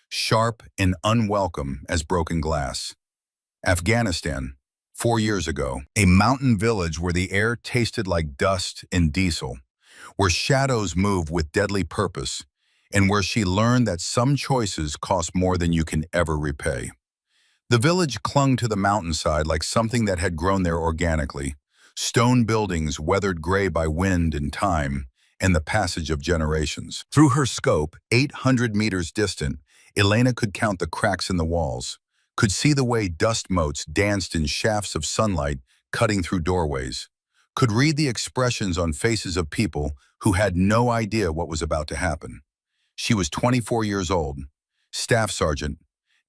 sharp and unwelcome as broken glass. Afghanistan, 4 years ago, a mountain village where the air tasted like dust and diesel, where shadows moved with deadly purpose, and where she learned that some choices cost more than you can ever repay. The village clung to the mountainside like something that had grown there organically, stone buildings weathered gray by wind and time and the passage of generations. Through her scope, 800 meters distant, Elena could count the cracks in the walls, could see the way dust motes danced in shafts of sunlight cutting through doorways, could read the expressions on faces of people who had no idea what was about to happen. She was 24 years old, staff sergeant,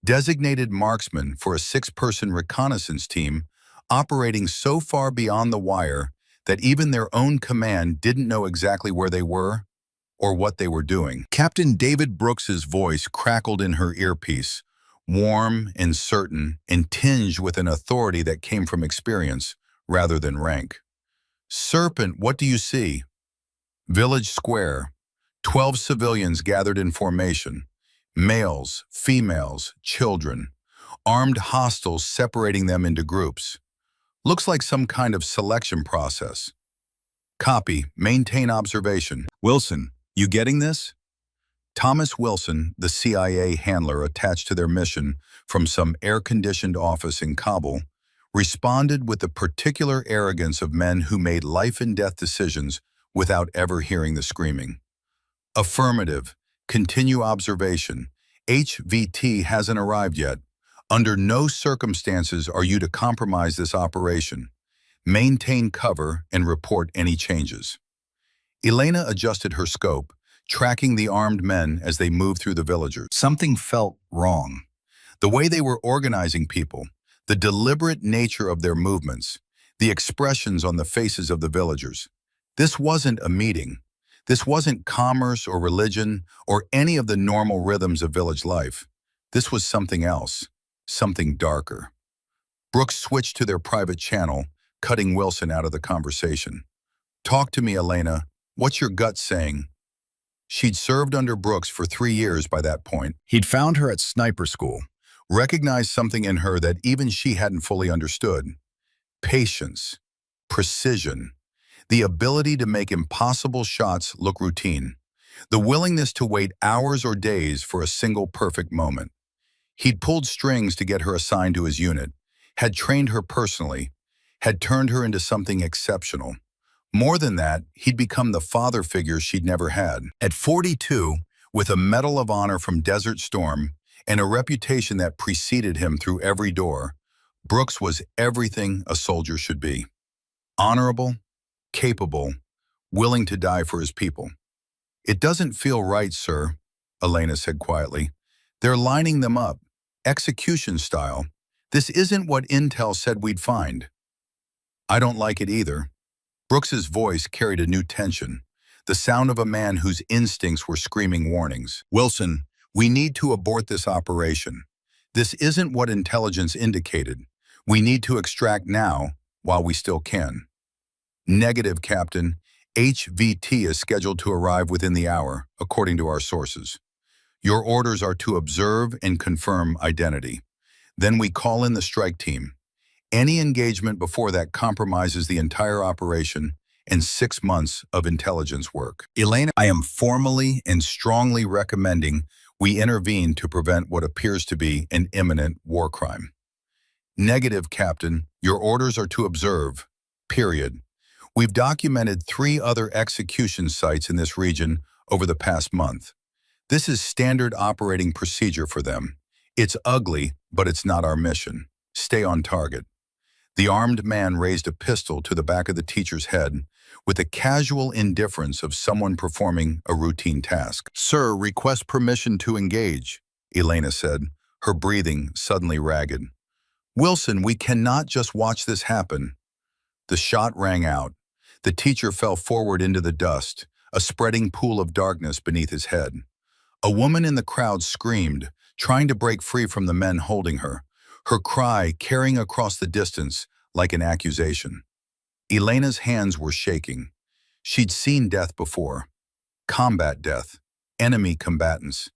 designated marksman for a 6-person reconnaissance team operating so far beyond the wire that even their own command didn't know exactly where they were or what they were doing. Captain David Brooks's voice crackled in her earpiece, warm and certain and tinged with an authority that came from experience rather than rank. "Serpent, what do you see?" Village Square. 12 civilians gathered in formation. Males, females, children. Armed hostiles separating them into groups. Looks like some kind of selection process. Copy. Maintain observation. Wilson, you getting this? Thomas Wilson, the CIA handler attached to their mission from some air-conditioned office in Kabul, responded with the particular arrogance of men who made life-and-death decisions without ever hearing the screaming. Affirmative. Continue observation. HVT hasn't arrived yet. Under no circumstances are you to compromise this operation. Maintain cover and report any changes. Elena adjusted her scope, tracking the armed men as they moved through the villagers. Something felt wrong. The way they were organizing people, the deliberate nature of their movements, the expressions on the faces of the villagers. This wasn't a meeting. This wasn't commerce or religion or any of the normal rhythms of village life. This was something else, something darker. Brooks switched to their private channel, cutting Wilson out of the conversation. "Talk to me, Elena. What's your gut saying?" She'd served under Brooks for 3 years by that point. He'd found her at sniper school, recognized something in her that even she hadn't fully understood. Patience, precision, the ability to make impossible shots look routine, the willingness to wait hours or days for a single perfect moment. He'd pulled strings to get her assigned to his unit, had trained her personally, had turned her into something exceptional. More than that, he'd become the father figure she'd never had. At 42, with a Medal of Honor from Desert Storm and a reputation that preceded him through every door, Brooks was everything a soldier should be. Honorable, capable, willing to die for his people. "It doesn't feel right, sir," Elena said quietly. "They're lining them up, execution style. This isn't what Intel said we'd find." "I don't like it either." Brooks's voice carried a new tension, the sound of a man whose instincts were screaming warnings. "Wilson, we need to abort this operation. This isn't what intelligence indicated. We need to extract now while we still can." "Negative, Captain. HVT is scheduled to arrive within the hour, according to our sources. Your orders are to observe and confirm identity. Then we call in the strike team. Any engagement before that compromises the entire operation and 6 months of intelligence work. Elena, I am formally and strongly recommending we intervene to prevent what appears to be an imminent war crime." "Negative, Captain. Your orders are to observe. Period. We've documented 3 other execution sites in this region over the past month. This is standard operating procedure for them. It's ugly, but it's not our mission. Stay on target." The armed man raised a pistol to the back of the teacher's head with the casual indifference of someone performing a routine task. "Sir, request permission to engage," Elena said, her breathing suddenly ragged. "Wilson, we cannot just watch this happen." The shot rang out. The teacher fell forward into the dust, a spreading pool of darkness beneath his head. A woman in the crowd screamed, trying to break free from the men holding her, her cry carrying across the distance like an accusation. Elena's hands were shaking. She'd seen death before. Combat death. Enemy combatants.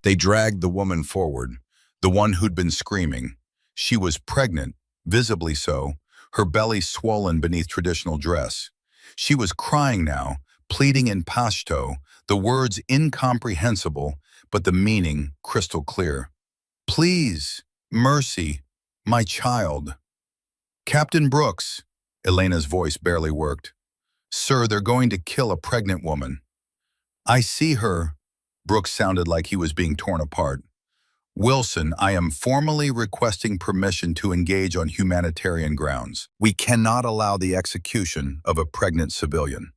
They dragged the woman forward, the one who'd been screaming. She was pregnant, visibly so, her belly swollen beneath traditional dress. She was crying now, pleading in Pashto, the words incomprehensible, but the meaning crystal clear. "Please, mercy, my child." "Captain Brooks," Elena's voice barely worked. "Sir, they're going to kill a pregnant woman." "I see her." Brooks sounded like he was being torn apart. "Wilson, I am formally requesting permission to engage on humanitarian grounds. We cannot allow the execution of a pregnant civilian."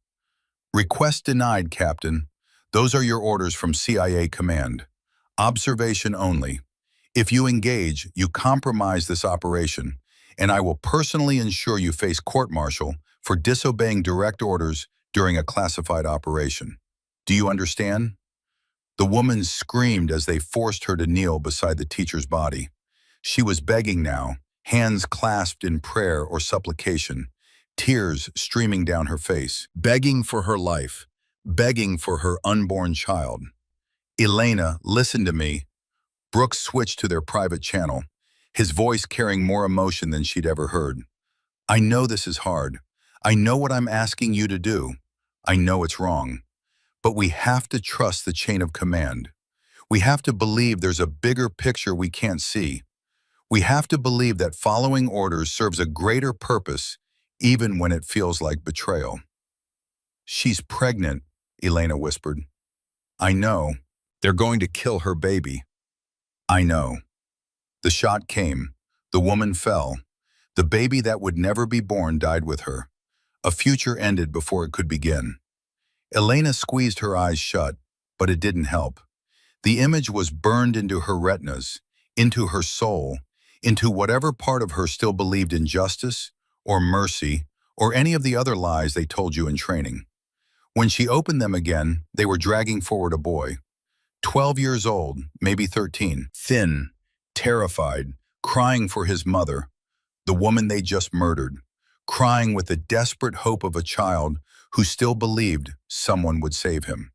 "Request denied, Captain. Those are your orders from CIA Command. Observation only. If you engage, you compromise this operation, and I will personally ensure you face court-martial for disobeying direct orders during a classified operation. Do you understand?" The woman screamed as they forced her to kneel beside the teacher's body. She was begging now, hands clasped in prayer or supplication, tears streaming down her face, begging for her life, begging for her unborn child. "Elena, listen to me." Brooks switched to their private channel, his voice carrying more emotion than she'd ever heard. "I know this is hard. I know what I'm asking you to do. I know it's wrong. But we have to trust the chain of command. We have to believe there's a bigger picture we can't see. We have to believe that following orders serves a greater purpose, even when it feels like betrayal." "She's pregnant," Elena whispered. "I know. They're going to kill her baby." "I know." The shot came. The woman fell. The baby that would never be born died with her. A future ended before it could begin. Elena squeezed her eyes shut, but it didn't help. The image was burned into her retinas, into her soul, into whatever part of her still believed in justice, or mercy, or any of the other lies they told you in training. When she opened them again, they were dragging forward a boy. 12 years old, maybe 13, thin, terrified, crying for his mother, the woman they just murdered, crying with the desperate hope of a child who still believed someone would save him.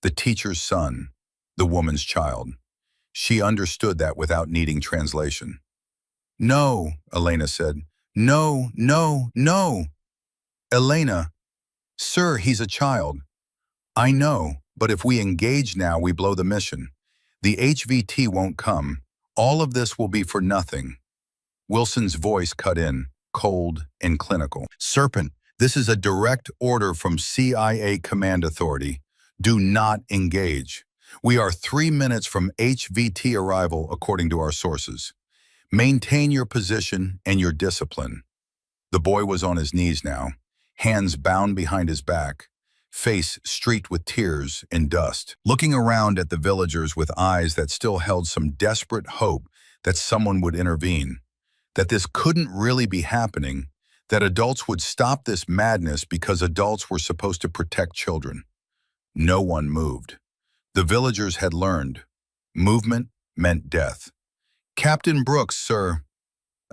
The teacher's son, the woman's child. She understood that without needing translation. "No," Elena said. "No, no, no." "Elena." "Sir, he's a child." "I know, but if we engage now, we blow the mission. The HVT won't come. All of this will be for nothing." Wilson's voice cut in, cold and clinical. "Serpent, this is a direct order from CIA Command Authority. Do not engage. We are 3 minutes from HVT arrival according to our sources. Maintain your position and your discipline." The boy was on his knees now, hands bound behind his back, face streaked with tears and dust, looking around at the villagers with eyes that still held some desperate hope that someone would intervene, that this couldn't really be happening, that adults would stop this madness because adults were supposed to protect children. No one moved. The villagers had learned. Movement meant death. "Captain Brooks, sir."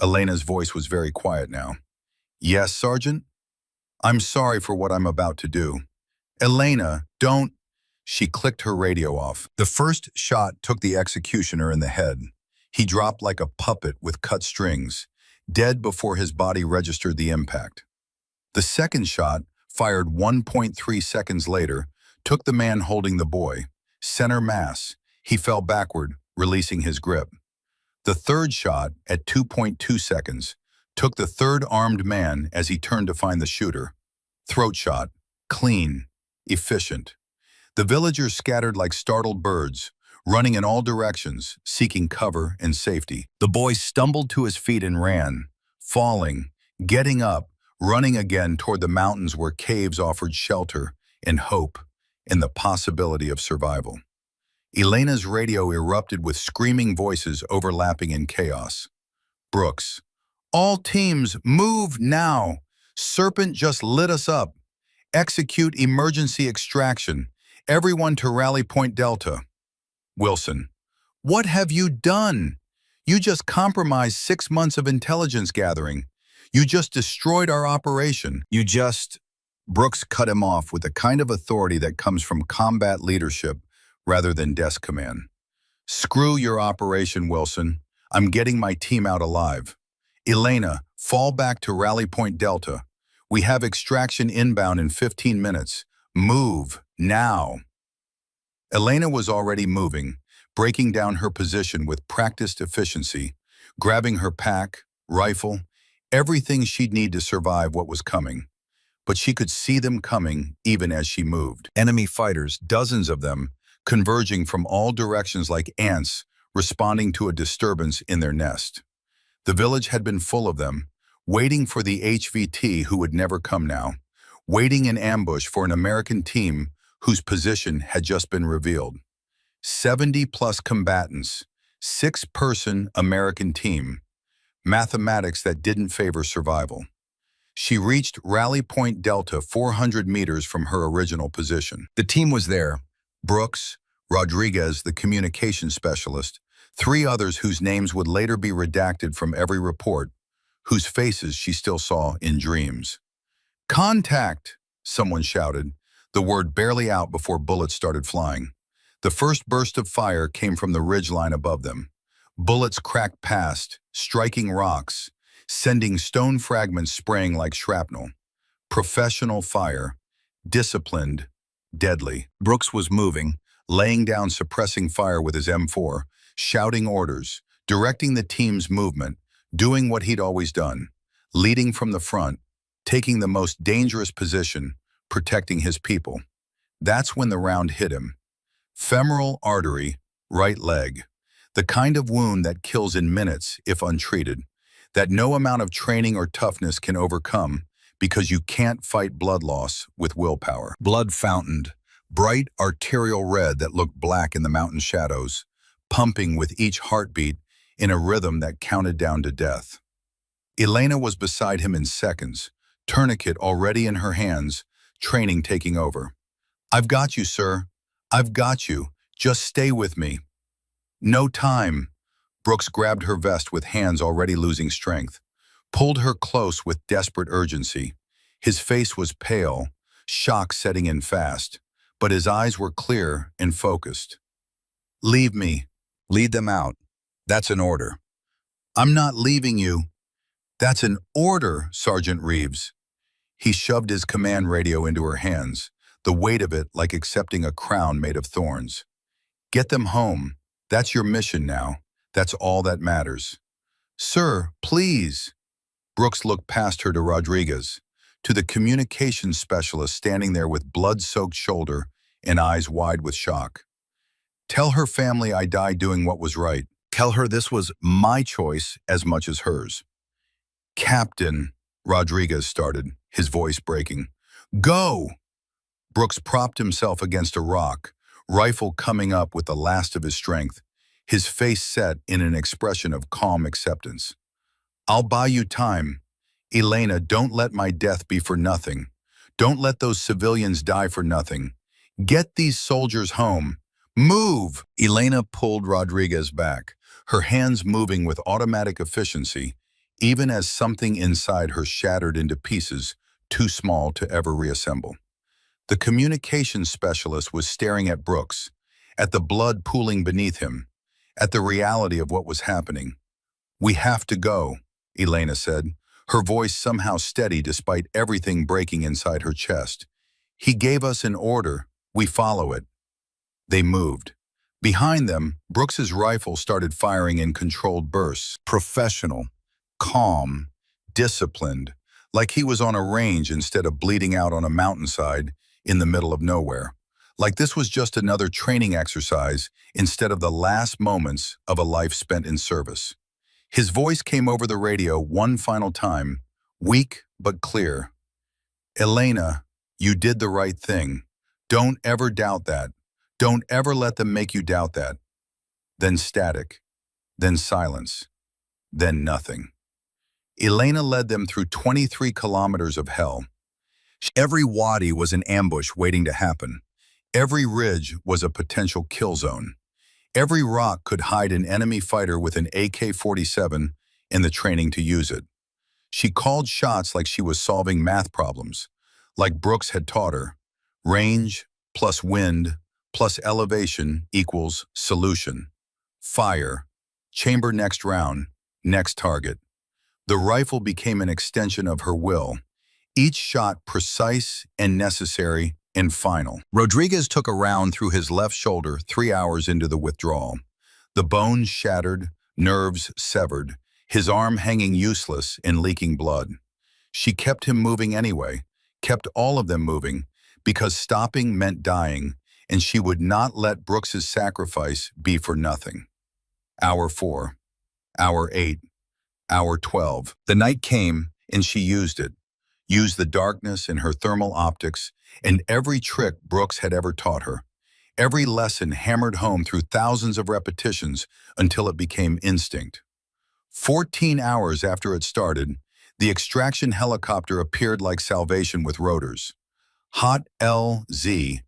Elena's voice was very quiet now. "Yes, Sergeant? I'm sorry for what I'm about to do." "Elena, don't." She clicked her radio off. The first shot took the executioner in the head. He dropped like a puppet with cut strings, dead before his body registered the impact. The second shot, fired 1.3 seconds later, took the man holding the boy. Center mass. He fell backward, releasing his grip. The third shot, at 2.2 seconds, took the third armed man as he turned to find the shooter. Throat shot. Clean. Efficient. The villagers scattered like startled birds, running in all directions, seeking cover and safety. The boy stumbled to his feet and ran, falling, getting up, running again toward the mountains where caves offered shelter and hope and the possibility of survival. Elena's radio erupted with screaming voices overlapping in chaos. "Brooks, all teams, move now! Serpent just lit us up. Execute emergency extraction. Everyone to Rally Point Delta." Wilson, "What have you done? You just compromised 6 months of intelligence gathering. You just destroyed our operation. Brooks cut him off with the kind of authority that comes from combat leadership rather than desk command. Screw your operation, Wilson. I'm getting my team out alive. Elena, fall back to Rally Point Delta. We have extraction inbound in 15 minutes. Move, now. Elena was already moving, breaking down her position with practiced efficiency, grabbing her pack, rifle, everything she'd need to survive what was coming. But she could see them coming even as she moved. Enemy fighters, dozens of them, converging from all directions like ants, responding to a disturbance in their nest. The village had been full of them, waiting for the HVT who would never come now, waiting in ambush for an American team whose position had just been revealed. 70-plus combatants, 6-person American team, mathematics that didn't favor survival. She reached Rally Point Delta 400 meters from her original position. The team was there: Brooks, Rodriguez, the communications specialist, 3 others whose names would later be redacted from every report, whose faces she still saw in dreams. "Contact!" someone shouted, the word barely out before bullets started flying. The first burst of fire came from the ridgeline above them. Bullets cracked past, striking rocks, sending stone fragments spraying like shrapnel. Professional fire, disciplined, deadly. Brooks was moving, laying down suppressing fire with his M4, shouting orders, directing the team's movement, doing what he'd always done, leading from the front, taking the most dangerous position, protecting his people. That's when the round hit him. Femoral artery, right leg. The kind of wound that kills in minutes if untreated, that no amount of training or toughness can overcome because you can't fight blood loss with willpower. Blood fountained, bright arterial red that looked black in the mountain shadows, pumping with each heartbeat in a rhythm that counted down to death. Elena was beside him in seconds, tourniquet already in her hands, training taking over. "I've got you, sir. I've got you. Just stay with me." "No time." Brooks grabbed her vest with hands already losing strength, pulled her close with desperate urgency. His face was pale, shock setting in fast, but his eyes were clear and focused. "Leave me. Lead them out. That's an order." "I'm not leaving you." "That's an order, Sergeant Reeves." He shoved his command radio into her hands, the weight of it like accepting a crown made of thorns. "Get them home. That's your mission now. That's all that matters." "Sir, please." Brooks looked past her to Rodriguez, to the communications specialist standing there with blood-soaked shoulder and eyes wide with shock. "Tell her family I died doing what was right. Tell her this was my choice as much as hers." "Captain," Rodriguez started, his voice breaking. "Go!" Brooks propped himself against a rock, rifle coming up with the last of his strength, his face set in an expression of calm acceptance. "I'll buy you time. Elena, don't let my death be for nothing. Don't let those civilians die for nothing. Get these soldiers home. Move!" Elena pulled Rodriguez back, her hands moving with automatic efficiency, even as something inside her shattered into pieces too small to ever reassemble. The communications specialist was staring at Brooks, at the blood pooling beneath him, at the reality of what was happening. "We have to go," Elena said, her voice somehow steady despite everything breaking inside her chest. "He gave us an order. We follow it." They moved. Behind them, Brooks's rifle started firing in controlled bursts, professional, calm, disciplined, like he was on a range instead of bleeding out on a mountainside in the middle of nowhere, like this was just another training exercise instead of the last moments of a life spent in service. His voice came over the radio one final time, weak but clear. "Elena, you did the right thing. Don't ever doubt that. Don't ever let them make you doubt that." Then static, then silence, then nothing. Elena led them through 23 kilometers of hell. Every wadi was an ambush waiting to happen. Every ridge was a potential kill zone. Every rock could hide an enemy fighter with an AK-47 and the training to use it. She called shots like she was solving math problems, like Brooks had taught her. Range plus wind plus elevation equals solution. Fire. Chamber next round. Next target. The rifle became an extension of her will, each shot precise and necessary and final. Rodriguez took a round through his left shoulder 3 hours into the withdrawal. The bones shattered, nerves severed, his arm hanging useless and leaking blood. She kept him moving anyway, kept all of them moving, because stopping meant dying, and she would not let Brooks's sacrifice be for nothing. Hour 4, hour 8, hour 12. The night came, and she used it. Used the darkness and her thermal optics, and every trick Brooks had ever taught her. Every lesson hammered home through thousands of repetitions until it became instinct. 14 hours after it started, the extraction helicopter appeared like salvation with rotors. Hot LZ,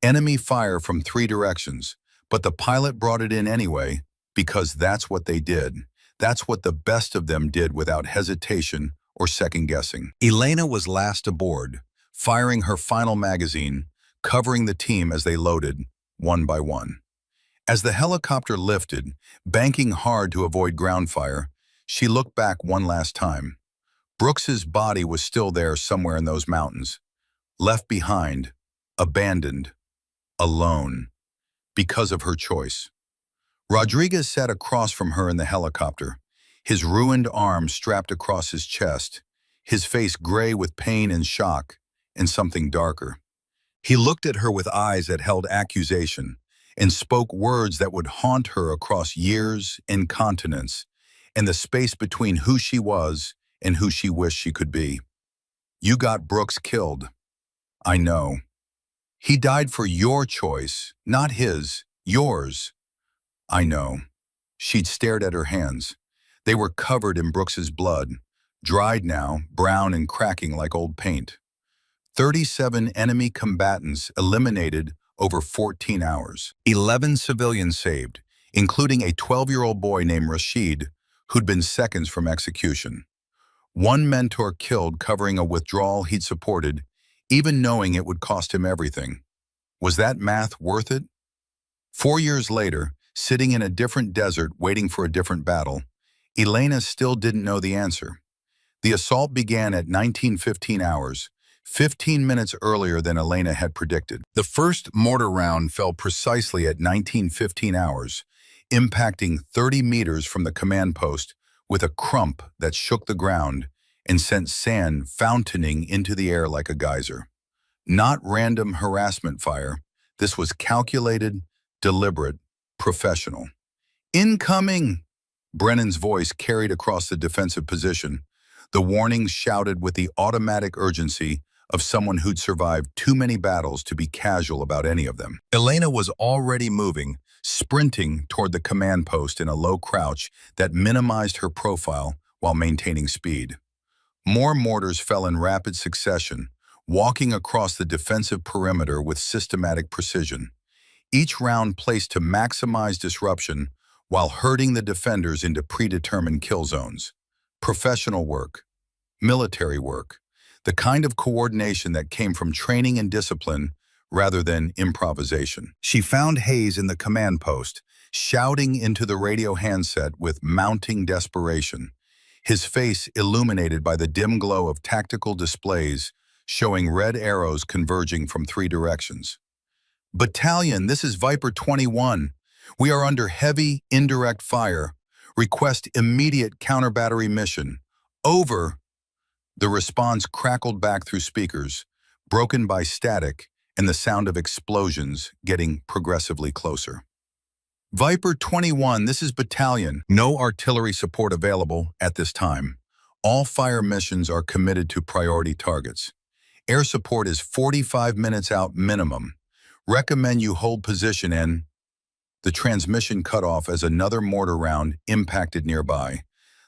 enemy fire from 3 directions, but the pilot brought it in anyway because that's what they did. That's what the best of them did without hesitation or second-guessing. Elena was last aboard, firing her final magazine, covering the team as they loaded, one by one. As the helicopter lifted, banking hard to avoid ground fire, she looked back one last time. Brooks's body was still there somewhere in those mountains, left behind, abandoned, alone, because of her choice. Rodriguez sat across from her in the helicopter, his ruined arm strapped across his chest, his face gray with pain and shock, and something darker. He looked at her with eyes that held accusation and spoke words that would haunt her across years and continents, and the space between who she was and who she wished she could be. You got Brooks killed. I know. He died for your choice, not his, yours. I know. She'd stared at her hands. They were covered in Brooks's blood, dried now, brown and cracking like old paint. 37 enemy combatants eliminated over 14 hours. 11 civilians saved, including a 12-year-old boy named Rashid, who'd been seconds from execution. One mentor killed covering a withdrawal he'd supported, even knowing it would cost him everything. Was that math worth it? 4 years later, sitting in a different desert waiting for a different battle, Elena still didn't know the answer. The assault began at 19:15 hours, 15 minutes earlier than Elena had predicted. The first mortar round fell precisely at 19:15 hours, impacting 30 meters from the command post with a crump that shook the ground and sent sand fountaining into the air like a geyser. Not random harassment fire. This was calculated, deliberate, professional. Incoming! Brennan's voice carried across the defensive position, the warning shouted with the automatic urgency of someone who'd survived too many battles to be casual about any of them. Elena was already moving, sprinting toward the command post in a low crouch that minimized her profile while maintaining speed. More mortars fell in rapid succession, walking across the defensive perimeter with systematic precision. Each round placed to maximize disruption while herding the defenders into predetermined kill zones. Professional work, military work, the kind of coordination that came from training and discipline rather than improvisation. She found Hayes in the command post, shouting into the radio handset with mounting desperation, his face illuminated by the dim glow of tactical displays showing red arrows converging from 3 directions. Battalion, this is Viper 21. We are under heavy, indirect fire. Request immediate counter-battery mission. Over. The response crackled back through speakers, broken by static and the sound of explosions getting progressively closer. Viper 21, this is Battalion. No artillery support available at this time. All fire missions are committed to priority targets. Air support is 45 minutes out minimum. Recommend you hold position in. The transmission cut off as another mortar round impacted nearby,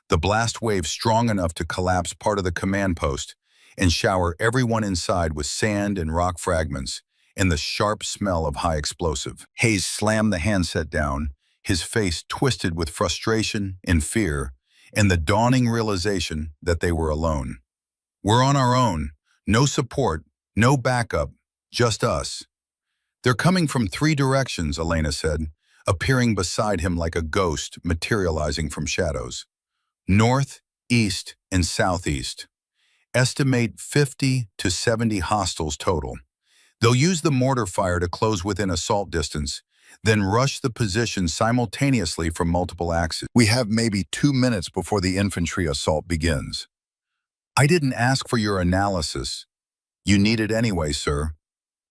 the blast wave strong enough to collapse part of the command post and shower everyone inside with sand and rock fragments and the sharp smell of high explosive. Hayes slammed the handset down, his face twisted with frustration and fear, and the dawning realization that they were alone. We're on our own. No support, no backup, just us. They're coming from 3 directions, Elena said. appearing beside him like a ghost materializing from shadows. North, east, and southeast. Estimate 50 to 70 hostiles total. They'll use the mortar fire to close within assault distance, then rush the position simultaneously from multiple axes. We have maybe 2 minutes before the infantry assault begins. I didn't ask for your analysis. You need it anyway, sir.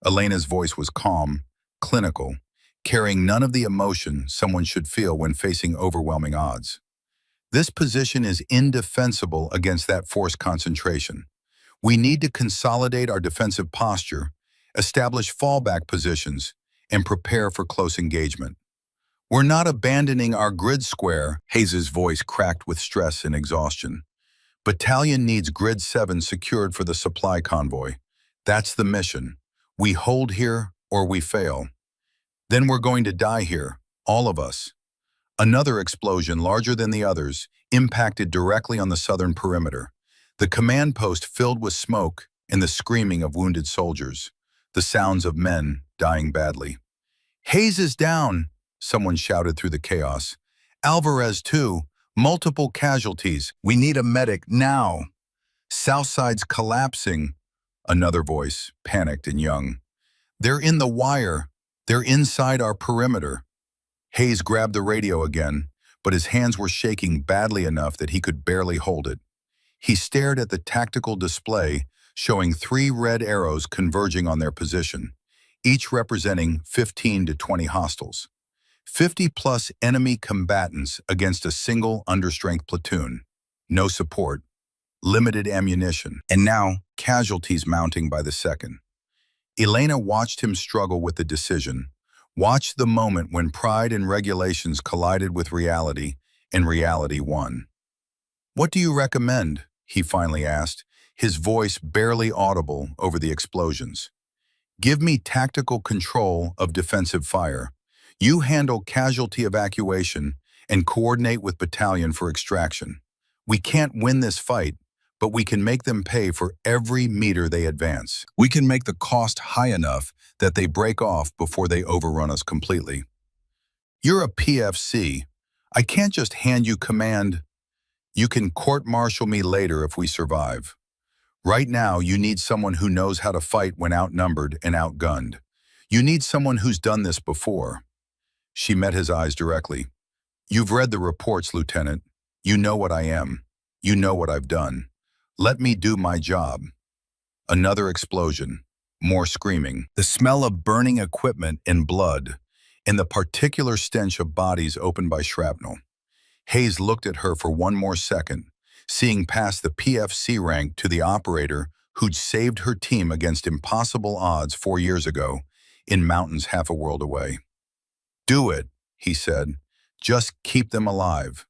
Elena's voice was calm, clinical, carrying none of the emotion someone should feel when facing overwhelming odds. This position is indefensible against that force concentration. We need to consolidate our defensive posture, establish fallback positions, and prepare for close engagement. We're not abandoning our grid square, Hayes's voice cracked with stress and exhaustion. Battalion needs Grid 7 secured for the supply convoy. That's the mission. We hold here or we fail. Then we're going to die here, all of us. Another explosion, larger than the others, impacted directly on the southern perimeter. The command post filled with smoke and the screaming of wounded soldiers, the sounds of men dying badly. Hayes is down, someone shouted through the chaos. Alvarez too, multiple casualties. We need a medic now. Southside's collapsing, another voice, panicked and young. They're in the wire. They're inside our perimeter. Hayes grabbed the radio again, but his hands were shaking badly enough that he could barely hold it. He stared at the tactical display, showing 3 red arrows converging on their position, each representing 15 to 20 hostiles. 50-plus enemy combatants against a single understrength platoon. No support, limited ammunition, and now casualties mounting by the second. Elena watched him struggle with the decision, watched the moment when pride and regulations collided with reality, and reality won. "What do you recommend?" he finally asked, his voice barely audible over the explosions. "Give me tactical control of defensive fire. You handle casualty evacuation and coordinate with battalion for extraction. We can't win this fight, but we can make them pay for every meter they advance. We can make the cost high enough that they break off before they overrun us completely. You're a PFC. I can't just hand you command. You can court-martial me later if we survive. Right now, you need someone who knows how to fight when outnumbered and outgunned. You need someone who's done this before." She met his eyes directly. "You've read the reports, Lieutenant. You know what I am. You know what I've done. Let me do my job." Another explosion, more screaming, the smell of burning equipment and blood, and the particular stench of bodies opened by shrapnel. Hayes looked at her for one more second, seeing past the PFC rank to the operator who'd saved her team against impossible odds 4 years ago in mountains half a world away. "Do it," he said. "Just keep them alive."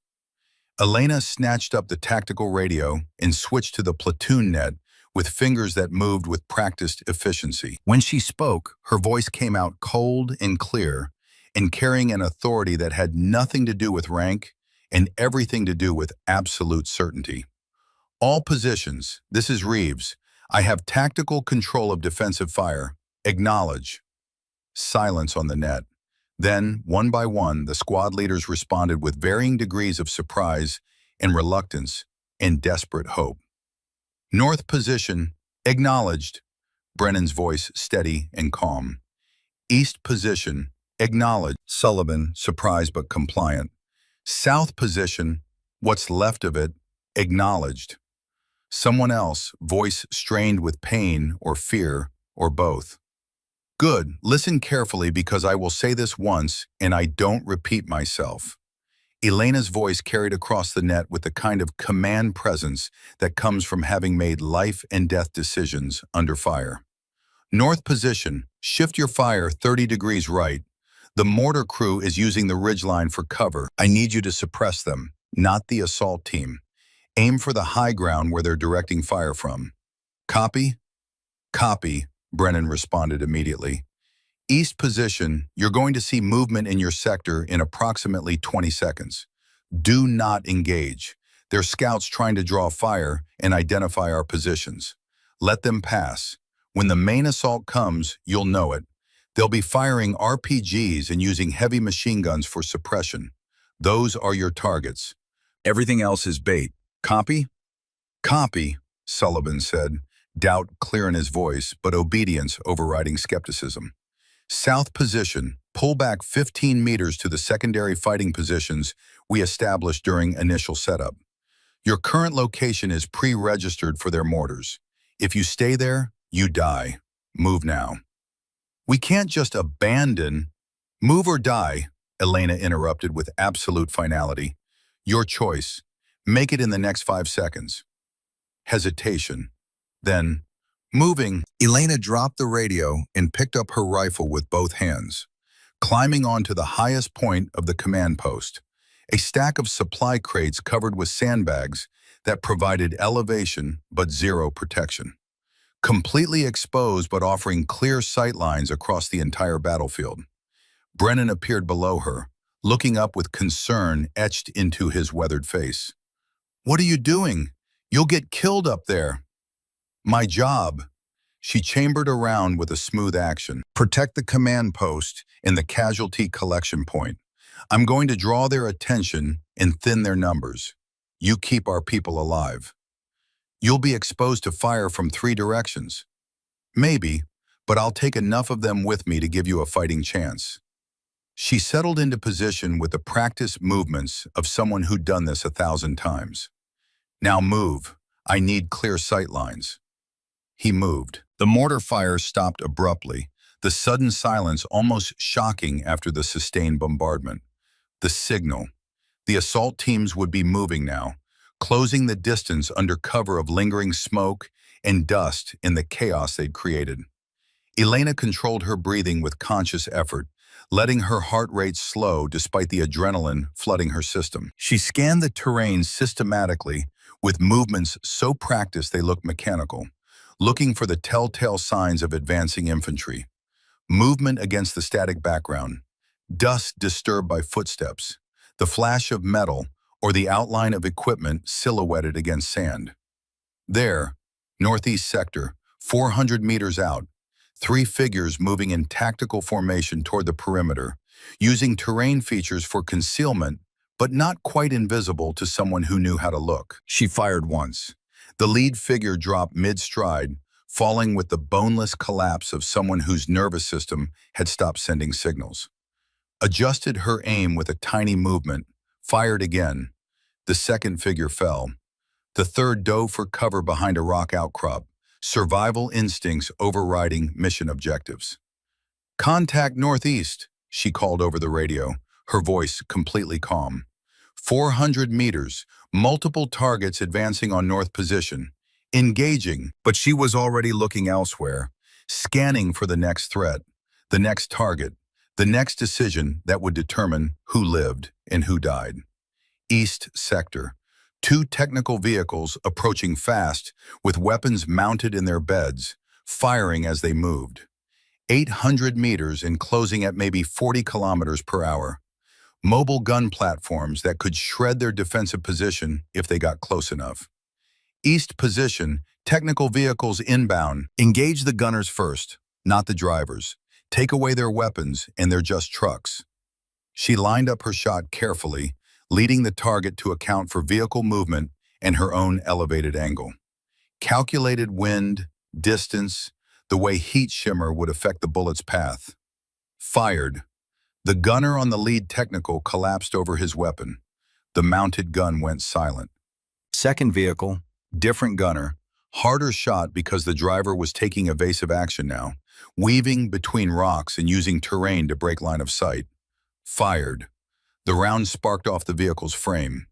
Elena snatched up the tactical radio and switched to the platoon net with fingers that moved with practiced efficiency. When she spoke, her voice came out cold and clear and carrying an authority that had nothing to do with rank and everything to do with absolute certainty. "All positions, this is Reeves. I have tactical control of defensive fire. Acknowledge." Silence on the net. Then, one by one, the squad leaders responded with varying degrees of surprise and reluctance and desperate hope. "North position, acknowledged." Brennan's voice steady and calm. "East position, acknowledged." Sullivan, surprised but compliant. "South position, what's left of it, acknowledged." Someone else, voice strained with pain or fear or both. "Good, listen carefully because I will say this once and I don't repeat myself." Elena's voice carried across the net with the kind of command presence that comes from having made life and death decisions under fire. "North position, shift your fire 30 degrees right. The mortar crew is using the ridgeline for cover. I need you to suppress them, not the assault team. Aim for the high ground where they're directing fire from." "Copy?" "Copy," Brennan responded immediately. "East position, you're going to see movement in your sector in approximately 20 seconds. Do not engage. They're scouts trying to draw fire and identify our positions. Let them pass. When the main assault comes, you'll know it. They'll be firing RPGs and using heavy machine guns for suppression. Those are your targets. Everything else is bait. Copy? Copy, Sullivan said, doubt clear in his voice, but obedience overriding skepticism. South position, pull back 15 meters to the secondary fighting positions we established during initial setup. Your current location is pre-registered for their mortars. If you stay there, you die. Move now. We can't just abandon. Move or die, Elena interrupted with absolute finality. Your choice. Make it in the next 5 seconds. Hesitation. Then, moving. Elena dropped the radio and picked up her rifle with both hands, climbing onto the highest point of the command post, a stack of supply crates covered with sandbags that provided elevation but zero protection. Completely exposed but offering clear sight lines across the entire battlefield. Brennan appeared below her, looking up with concern etched into his weathered face. "What are you doing? You'll get killed up there." "My job." She chambered around with a smooth action. "Protect the command post and the casualty collection point. I'm going to draw their attention and thin their numbers. You keep our people alive. You'll be exposed to fire from 3 directions. Maybe, but I'll take enough of them with me to give you a fighting chance." She settled into position with the practiced movements of someone who'd done this 1,000 times. "Now move. I need clear sight lines." He moved. The mortar fire stopped abruptly, the sudden silence almost shocking after the sustained bombardment. The signal. The assault teams would be moving now, closing the distance under cover of lingering smoke and dust in the chaos they'd created. Elena controlled her breathing with conscious effort, letting her heart rate slow despite the adrenaline flooding her system. She scanned the terrain systematically, with movements so practiced they looked mechanical, looking for the telltale signs of advancing infantry. Movement against the static background, dust disturbed by footsteps, the flash of metal, or the outline of equipment silhouetted against sand. There, northeast sector, 400 meters out, 3 figures moving in tactical formation toward the perimeter, using terrain features for concealment, but not quite invisible to someone who knew how to look. She fired once. The lead figure dropped mid-stride, falling with the boneless collapse of someone whose nervous system had stopped sending signals. Adjusted her aim with a tiny movement, fired again. The second figure fell. The third dove for cover behind a rock outcrop, survival instincts overriding mission objectives. "Contact northeast," she called over the radio, her voice completely calm. 400 meters, multiple targets advancing on north position. Engaging, but she was already looking elsewhere, scanning for the next threat, the next target, the next decision that would determine who lived and who died. East sector. 2 technical vehicles approaching fast with weapons mounted in their beds, firing as they moved. 800 meters and closing at maybe 40 kilometers per hour. Mobile gun platforms that could shred their defensive position if they got close enough. East position, technical vehicles inbound. Engage the gunners first, not the drivers. Take away their weapons and they're just trucks. She lined up her shot carefully, leading the target to account for vehicle movement and her own elevated angle. Calculated wind, distance, the way heat shimmer would affect the bullet's path. Fired. The gunner on the lead technical collapsed over his weapon. The mounted gun went silent. Second vehicle, different gunner, harder shot because the driver was taking evasive action now, weaving between rocks and using terrain to break line of sight. Fired. The round sparked off the vehicle's frame.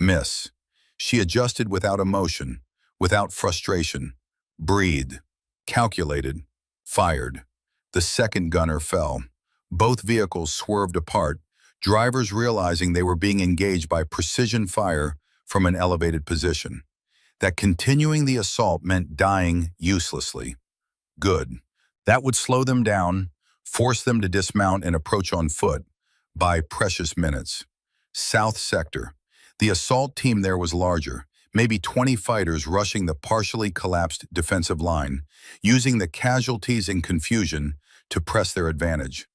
Miss. She adjusted without emotion, without frustration. Breathed. Calculated. Fired. The second gunner fell. Both vehicles swerved apart, drivers realizing they were being engaged by precision fire from an elevated position. That continuing the assault meant dying uselessly. Good. That would slow them down, force them to dismount and approach on foot by precious minutes. South sector. The assault team there was larger, maybe 20 fighters rushing the partially collapsed defensive line, using the casualties and confusion to press their advantage.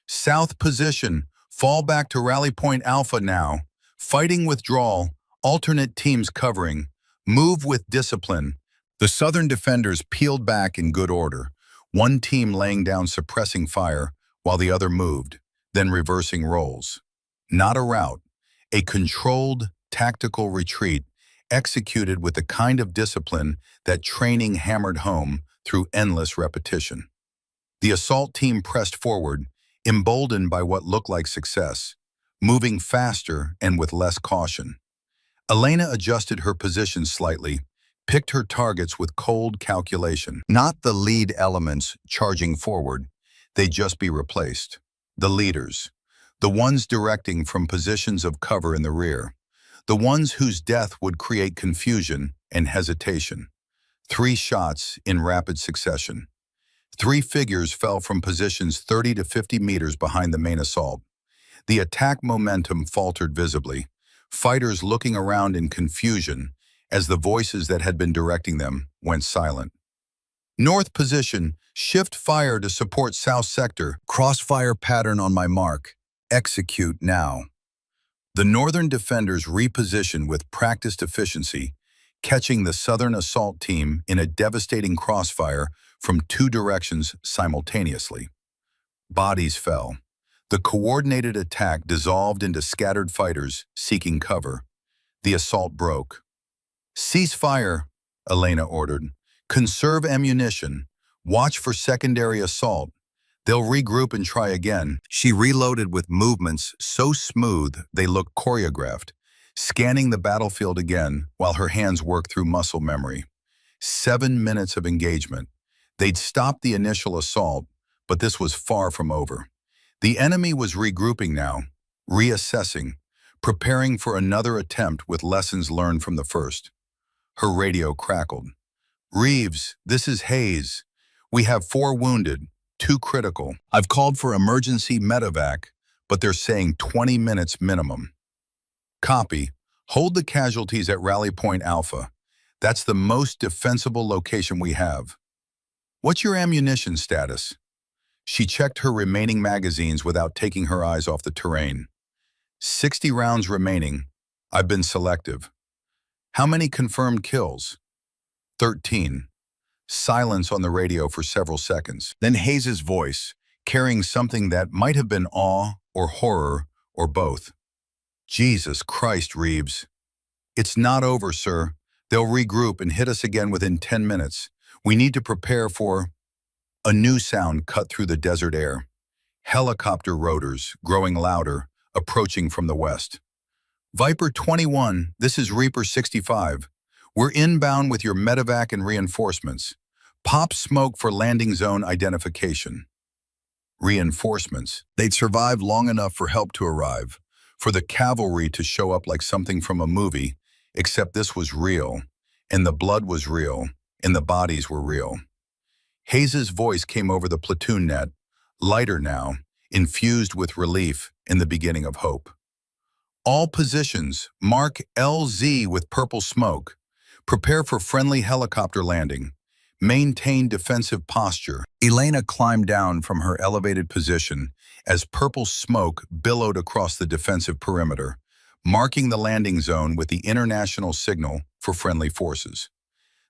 South position, fall back to rally point Alpha now. Fighting withdrawal, alternate teams covering, move with discipline. The Southern defenders peeled back in good order, one team laying down suppressing fire while the other moved, then reversing roles. Not a rout, a controlled, tactical retreat executed with the kind of discipline that training hammered home through endless repetition. The assault team pressed forward, emboldened by what looked like success, moving faster and with less caution. Elena adjusted her position slightly, picked her targets with cold calculation. Not the lead elements charging forward, they'd just be replaced. The leaders, the ones directing from positions of cover in the rear, the ones whose death would create confusion and hesitation. 3 shots in rapid succession. 3 figures fell from positions 30 to 50 meters behind the main assault. The attack momentum faltered visibly, fighters looking around in confusion as the voices that had been directing them went silent. North position, shift fire to support south sector. Crossfire pattern on my mark. Execute now. The northern defenders repositioned with practiced efficiency, catching the southern assault team in a devastating crossfire from 2 directions simultaneously. Bodies fell. The coordinated attack dissolved into scattered fighters seeking cover. The assault broke. "Cease fire," Elena ordered. "Conserve ammunition. Watch for secondary assault. They'll regroup and try again." She reloaded with movements so smooth they looked choreographed, scanning the battlefield again while her hands worked through muscle memory. 7 minutes of engagement. They'd stopped the initial assault, but this was far from over. The enemy was regrouping now, reassessing, preparing for another attempt with lessons learned from the first. Her radio crackled. "Reeves, this is Hayes. We have 4 wounded, 2 critical. I've called for emergency medevac, but they're saying 20 minutes minimum." "Copy. Hold the casualties at Rally Point Alpha. That's the most defensible location we have. What's your ammunition status?" She checked her remaining magazines without taking her eyes off the terrain. 60 rounds remaining. I've been selective. "How many confirmed kills?" 13. Silence on the radio for several seconds. Then Hayes's voice, carrying something that might have been awe or horror or both. "Jesus Christ, Reeves. It's not over, sir. They'll regroup and hit us again within 10 minutes. We need to prepare for..." A new sound cut through the desert air. Helicopter rotors, growing louder, approaching from the west. "Viper 21, this is Reaper 65. We're inbound with your medevac and reinforcements. Pop smoke for landing zone identification." Reinforcements. They'd survived long enough for help to arrive, for the cavalry to show up like something from a movie, except this was real, and the blood was real, and the bodies were real. Hayes's voice came over the platoon net, lighter now, infused with relief and the beginning of hope. "All positions, mark LZ with purple smoke. Prepare for friendly helicopter landing. Maintain defensive posture." Elena climbed down from her elevated position as purple smoke billowed across the defensive perimeter, marking the landing zone with the international signal for friendly forces.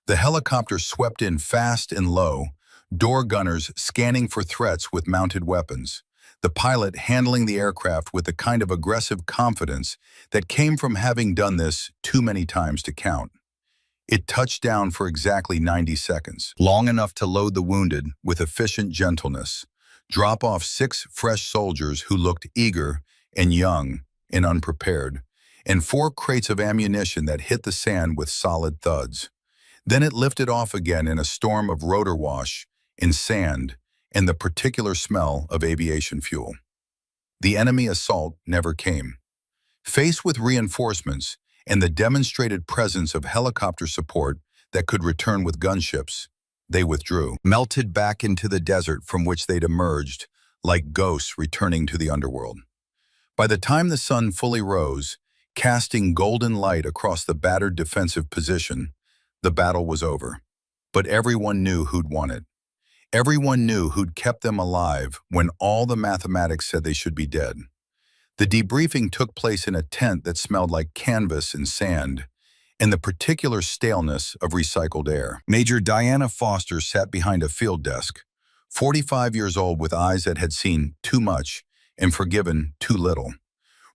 The helicopter swept in fast and low, door gunners scanning for threats with mounted weapons, the pilot handling the aircraft with the kind of aggressive confidence that came from having done this too many times to count. It touched down for exactly 90 seconds, long enough to load the wounded with efficient gentleness, drop off 6 fresh soldiers who looked eager and young and unprepared, and 4 crates of ammunition that hit the sand with solid thuds. Then it lifted off again in a storm of rotor wash, in sand, and the particular smell of aviation fuel. The enemy assault never came. Faced with reinforcements and the demonstrated presence of helicopter support that could return with gunships, they withdrew, melted back into the desert from which they'd emerged, like ghosts returning to the underworld. By the time the sun fully rose, casting golden light across the battered defensive position, the battle was over. But everyone knew who'd won it. Everyone knew who'd kept them alive when all the mathematics said they should be dead. The debriefing took place in a tent that smelled like canvas and sand, and the particular staleness of recycled air. Major Diana Foster sat behind a field desk, 45 years old with eyes that had seen too much and forgiven too little,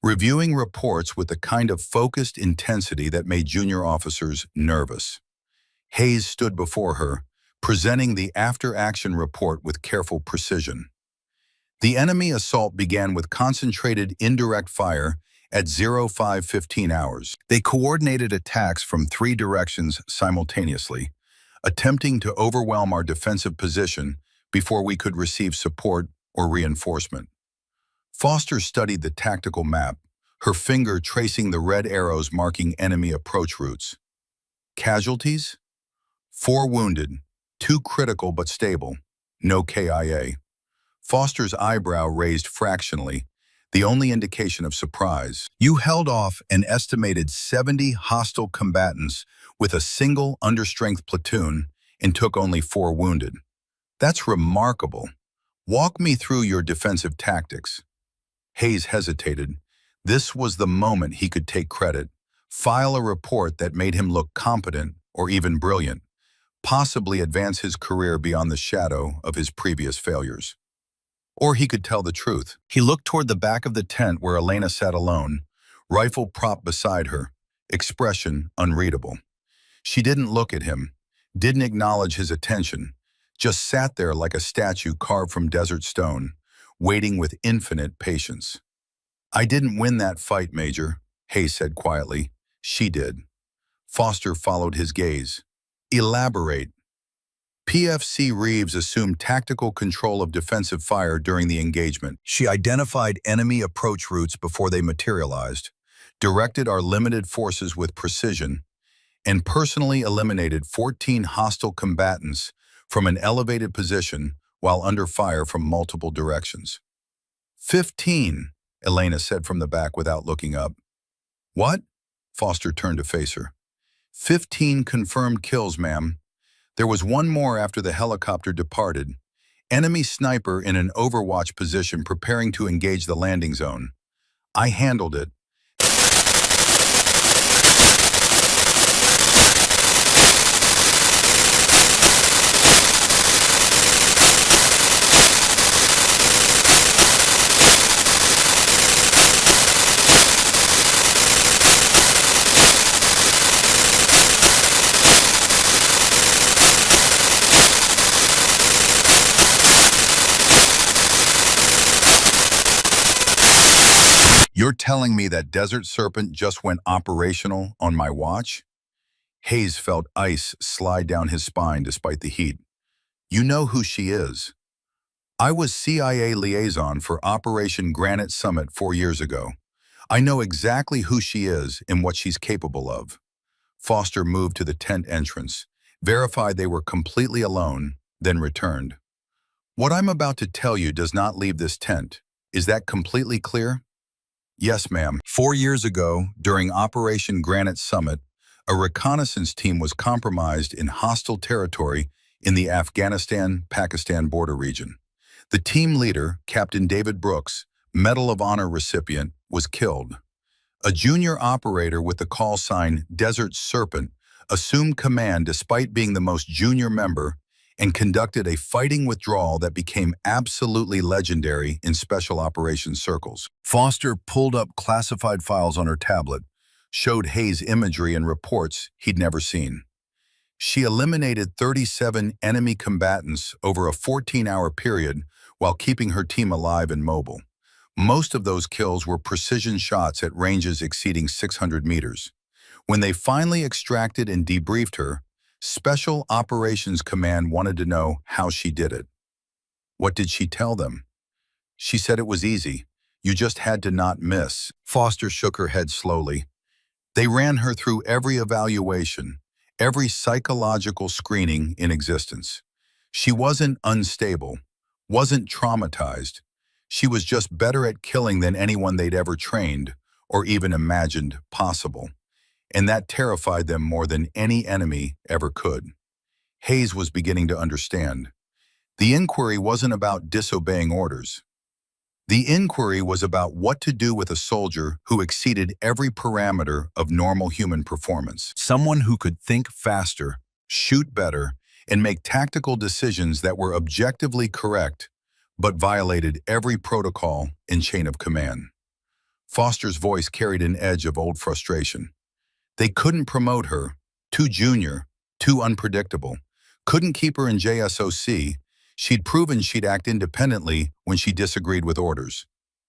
reviewing reports with the kind of focused intensity that made junior officers nervous. Hayes stood before her, presenting the after-action report with careful precision. The enemy assault began with concentrated indirect fire at 0515 hours. They coordinated attacks from 3 directions simultaneously, attempting to overwhelm our defensive position before we could receive support or reinforcement. Foster studied the tactical map, her finger tracing the red arrows marking enemy approach routes. Casualties? 4 wounded, 2 critical but stable, no KIA. Foster's eyebrow raised fractionally, the only indication of surprise. You held off an estimated 70 hostile combatants with a single understrength platoon and took only 4 wounded. That's remarkable. Walk me through your defensive tactics. Hayes hesitated. This was the moment he could take credit, file a report that made him look competent or even brilliant, possibly advance his career beyond the shadow of his previous failures. Or he could tell the truth. He looked toward the back of the tent where Elena sat alone, rifle propped beside her, expression unreadable. She didn't look at him, didn't acknowledge his attention, just sat there like a statue carved from desert stone, waiting with infinite patience. I didn't win that fight, Major, Hayes said quietly. She did. Foster followed his gaze. Elaborate. PFC Reeves assumed tactical control of defensive fire during the engagement. She identified enemy approach routes before they materialized, directed our limited forces with precision, and personally eliminated 14 hostile combatants from an elevated position while under fire from multiple directions. 15, Elena said from the back without looking up. What? Foster turned to face her. 15 confirmed kills, ma'am. There was 1 more after the helicopter departed. Enemy sniper in an overwatch position preparing to engage the landing zone. I handled it. You're telling me that Desert Serpent just went operational on my watch? Hayes felt ice slide down his spine despite the heat. You know who she is. I was CIA liaison for Operation Granite Summit 4 years ago. I know exactly who she is and what she's capable of. Foster moved to the tent entrance, verified they were completely alone, then returned. What I'm about to tell you does not leave this tent. Is that completely clear? Yes, ma'am. 4 years ago, during Operation Granite Summit, a reconnaissance team was compromised in hostile territory in the Afghanistan-Pakistan border region. The team leader, Captain David Brooks, Medal of Honor recipient, was killed. A junior operator with the call sign Desert Serpent assumed command despite being the most junior member and conducted a fighting withdrawal that became absolutely legendary in special operations circles. Foster pulled up classified files on her tablet, showed Hayes imagery and reports he'd never seen. She eliminated 37 enemy combatants over a 14-hour period while keeping her team alive and mobile. Most of those kills were precision shots at ranges exceeding 600 meters. When they finally extracted and debriefed her, Special Operations Command wanted to know how she did it. What did she tell them? She said it was easy. You just had to not miss. Foster shook her head slowly. They ran her through every evaluation, every psychological screening in existence. She wasn't unstable, wasn't traumatized. She was just better at killing than anyone they'd ever trained or even imagined possible. And that terrified them more than any enemy ever could. Hayes was beginning to understand. The inquiry wasn't about disobeying orders. The inquiry was about what to do with a soldier who exceeded every parameter of normal human performance. Someone who could think faster, shoot better, and make tactical decisions that were objectively correct, but violated every protocol and chain of command. Foster's voice carried an edge of old frustration. They couldn't promote her, too junior, too unpredictable. Couldn't keep her in JSOC. She'd proven she'd act independently when she disagreed with orders.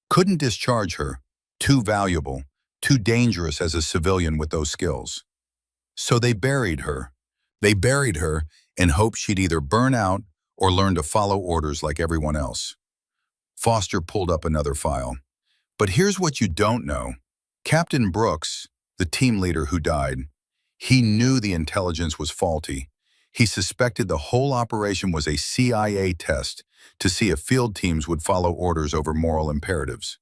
Couldn't discharge her, too valuable, too dangerous as a civilian with those skills. So they buried her. They buried her and hoped she'd either burn out or learn to follow orders like everyone else. Foster pulled up another file. But here's what you don't know. Captain Brooks, the team leader who died, he knew the intelligence was faulty. He suspected the whole operation was a CIA test to see if field teams would follow orders over moral imperatives.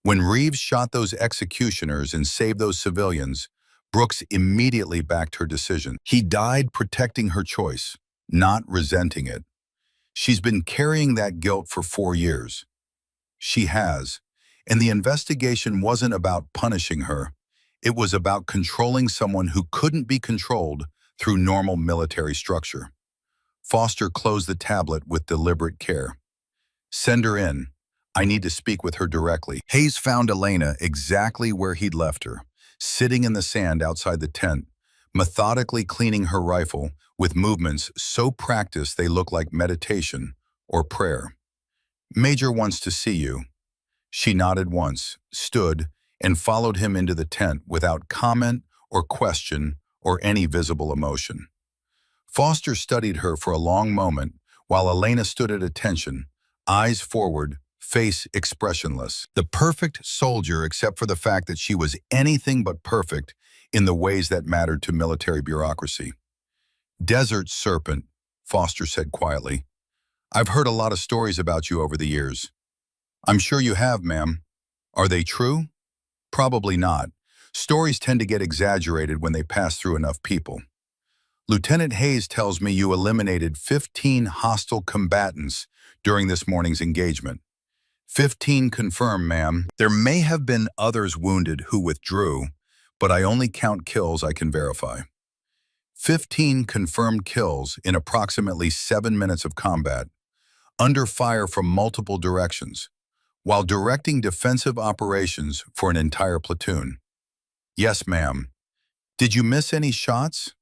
When Reeves shot those executioners and saved those civilians, Brooks immediately backed her decision. He died protecting her choice, not resenting it. She's been carrying that guilt for 4 years. She has. And the investigation wasn't about punishing her. It was about controlling someone who couldn't be controlled through normal military structure. Foster closed the tablet with deliberate care. Send her in. I need to speak with her directly. Hayes found Elena exactly where he'd left her, sitting in the sand outside the tent, methodically cleaning her rifle with movements so practiced they look like meditation or prayer. Major wants to see you. She nodded once, stood, and followed him into the tent without comment or question or any visible emotion. Foster studied her for a long moment while Elena stood at attention, eyes forward, face expressionless. The perfect soldier except for the fact that she was anything but perfect in the ways that mattered to military bureaucracy. Desert Serpent, Foster said quietly. I've heard a lot of stories about you over the years. I'm sure you have, ma'am. Are they true? Probably not. Stories tend to get exaggerated when they pass through enough people. Lieutenant Hayes tells me you eliminated 15 hostile combatants during this morning's engagement. 15 confirmed, ma'am. There may have been others wounded who withdrew, but I only count kills I can verify. 15 confirmed kills in approximately 7 minutes of combat, under fire from multiple directions, while directing defensive operations for an entire platoon. Yes, ma'am. Did you miss any shots?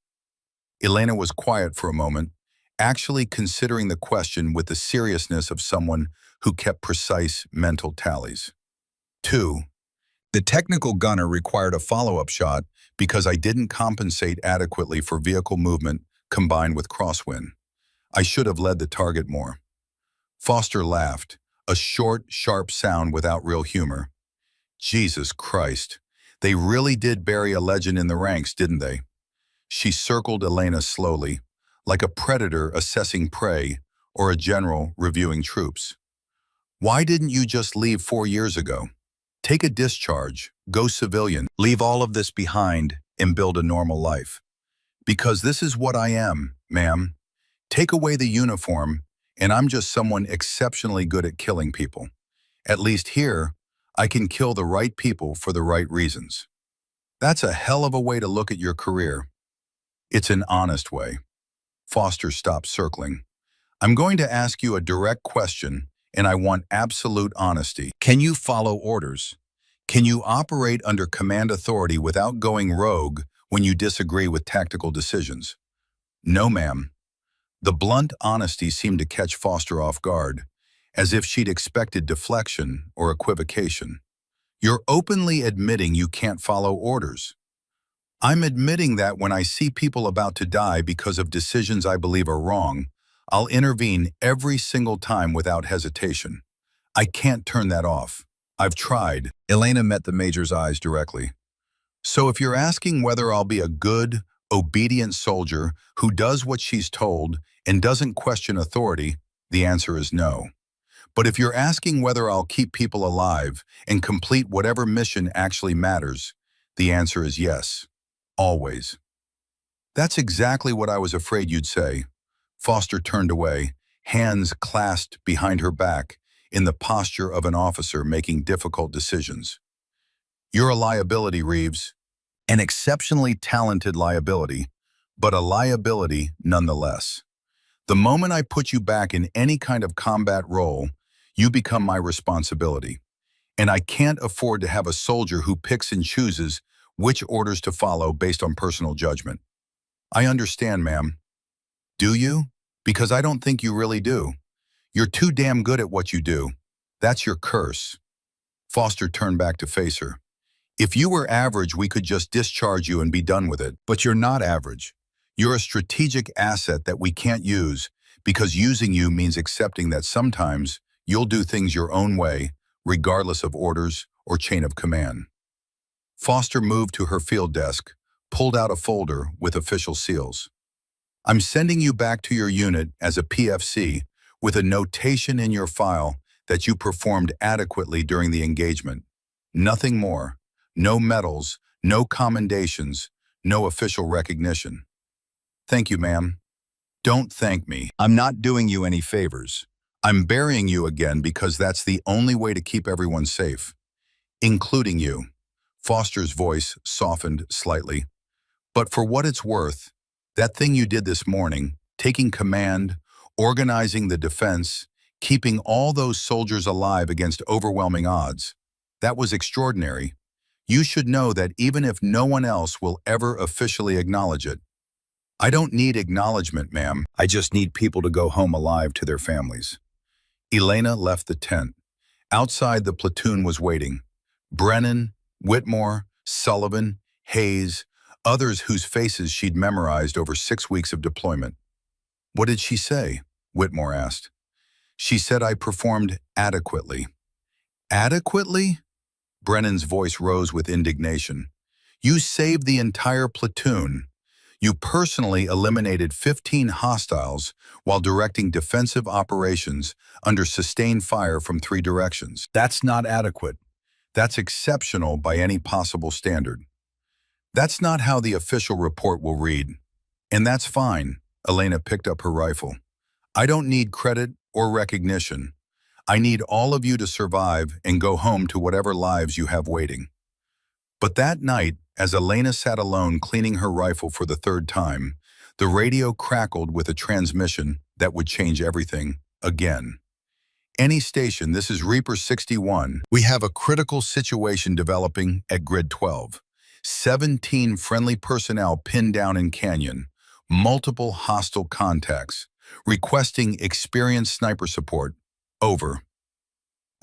Elena was quiet for a moment, actually considering the question with the seriousness of someone who kept precise mental tallies. 2. The technical gunner required a follow-up shot because I didn't compensate adequately for vehicle movement combined with crosswind. I should have led the target more. Foster laughed, a short, sharp sound without real humor. Jesus Christ, they really did bury a legend in the ranks, didn't they? She circled Elena slowly, like a predator assessing prey or a general reviewing troops. Why didn't you just leave 4 years ago? Take a discharge, go civilian, leave all of this behind and build a normal life. Because this is what I am, ma'am. Take away the uniform and I'm just someone exceptionally good at killing people. At least here, I can kill the right people for the right reasons. That's a hell of a way to look at your career. It's an honest way. Foster stopped circling. I'm going to ask you a direct question, and I want absolute honesty. Can you follow orders? Can you operate under command authority without going rogue when you disagree with tactical decisions? No, ma'am. The blunt honesty seemed to catch Foster off guard, as if she'd expected deflection or equivocation. You're openly admitting you can't follow orders. I'm admitting that when I see people about to die because of decisions I believe are wrong, I'll intervene every single time without hesitation. I can't turn that off. I've tried. Elena met the Major's eyes directly. So if you're asking whether I'll be a good, obedient soldier who does what she's told and doesn't question authority, the answer is no. But if you're asking whether I'll keep people alive and complete whatever mission actually matters, the answer is yes. Always. That's exactly what I was afraid you'd say. Foster turned away, hands clasped behind her back in the posture of an officer making difficult decisions. You're a liability, Reeves. An exceptionally talented liability, but a liability nonetheless. The moment I put you back in any kind of combat role, you become my responsibility. And I can't afford to have a soldier who picks and chooses which orders to follow based on personal judgment. I understand, ma'am. Do you? Because I don't think you really do. You're too damn good at what you do. That's your curse. Foster turned back to face her. If you were average, we could just discharge you and be done with it. But you're not average. You're a strategic asset that we can't use because using you means accepting that sometimes you'll do things your own way, regardless of orders or chain of command. Foster moved to her field desk, pulled out a folder with official seals. I'm sending you back to your unit as a PFC with a notation in your file that you performed adequately during the engagement. Nothing more. No medals, no commendations, no official recognition. Thank you, ma'am. Don't thank me. I'm not doing you any favors. I'm burying you again because that's the only way to keep everyone safe, including you. Foster's voice softened slightly. But for what it's worth, that thing you did this morning, taking command, organizing the defense, keeping all those soldiers alive against overwhelming odds, that was extraordinary. You should know that even if no one else will ever officially acknowledge it. I don't need acknowledgement, ma'am. I just need people to go home alive to their families. Elena left the tent. Outside, the platoon was waiting. Brennan, Whitmore, Sullivan, Hayes, others whose faces she'd memorized over 6 weeks of deployment. What did she say? Whitmore asked. She said I performed adequately. Adequately? Brennan's voice rose with indignation. You saved the entire platoon. You personally eliminated 15 hostiles while directing defensive operations under sustained fire from 3 directions. That's not adequate. That's exceptional by any possible standard. That's not how the official report will read. And that's fine. Elena picked up her rifle. I don't need credit or recognition. I need all of you to survive and go home to whatever lives you have waiting. But that night, as Elena sat alone cleaning her rifle for the 3rd time, the radio crackled with a transmission that would change everything again. Any station, this is Reaper 61. We have a critical situation developing at Grid 12. 17 friendly personnel pinned down in Canyon, multiple hostile contacts, requesting experienced sniper support. Over.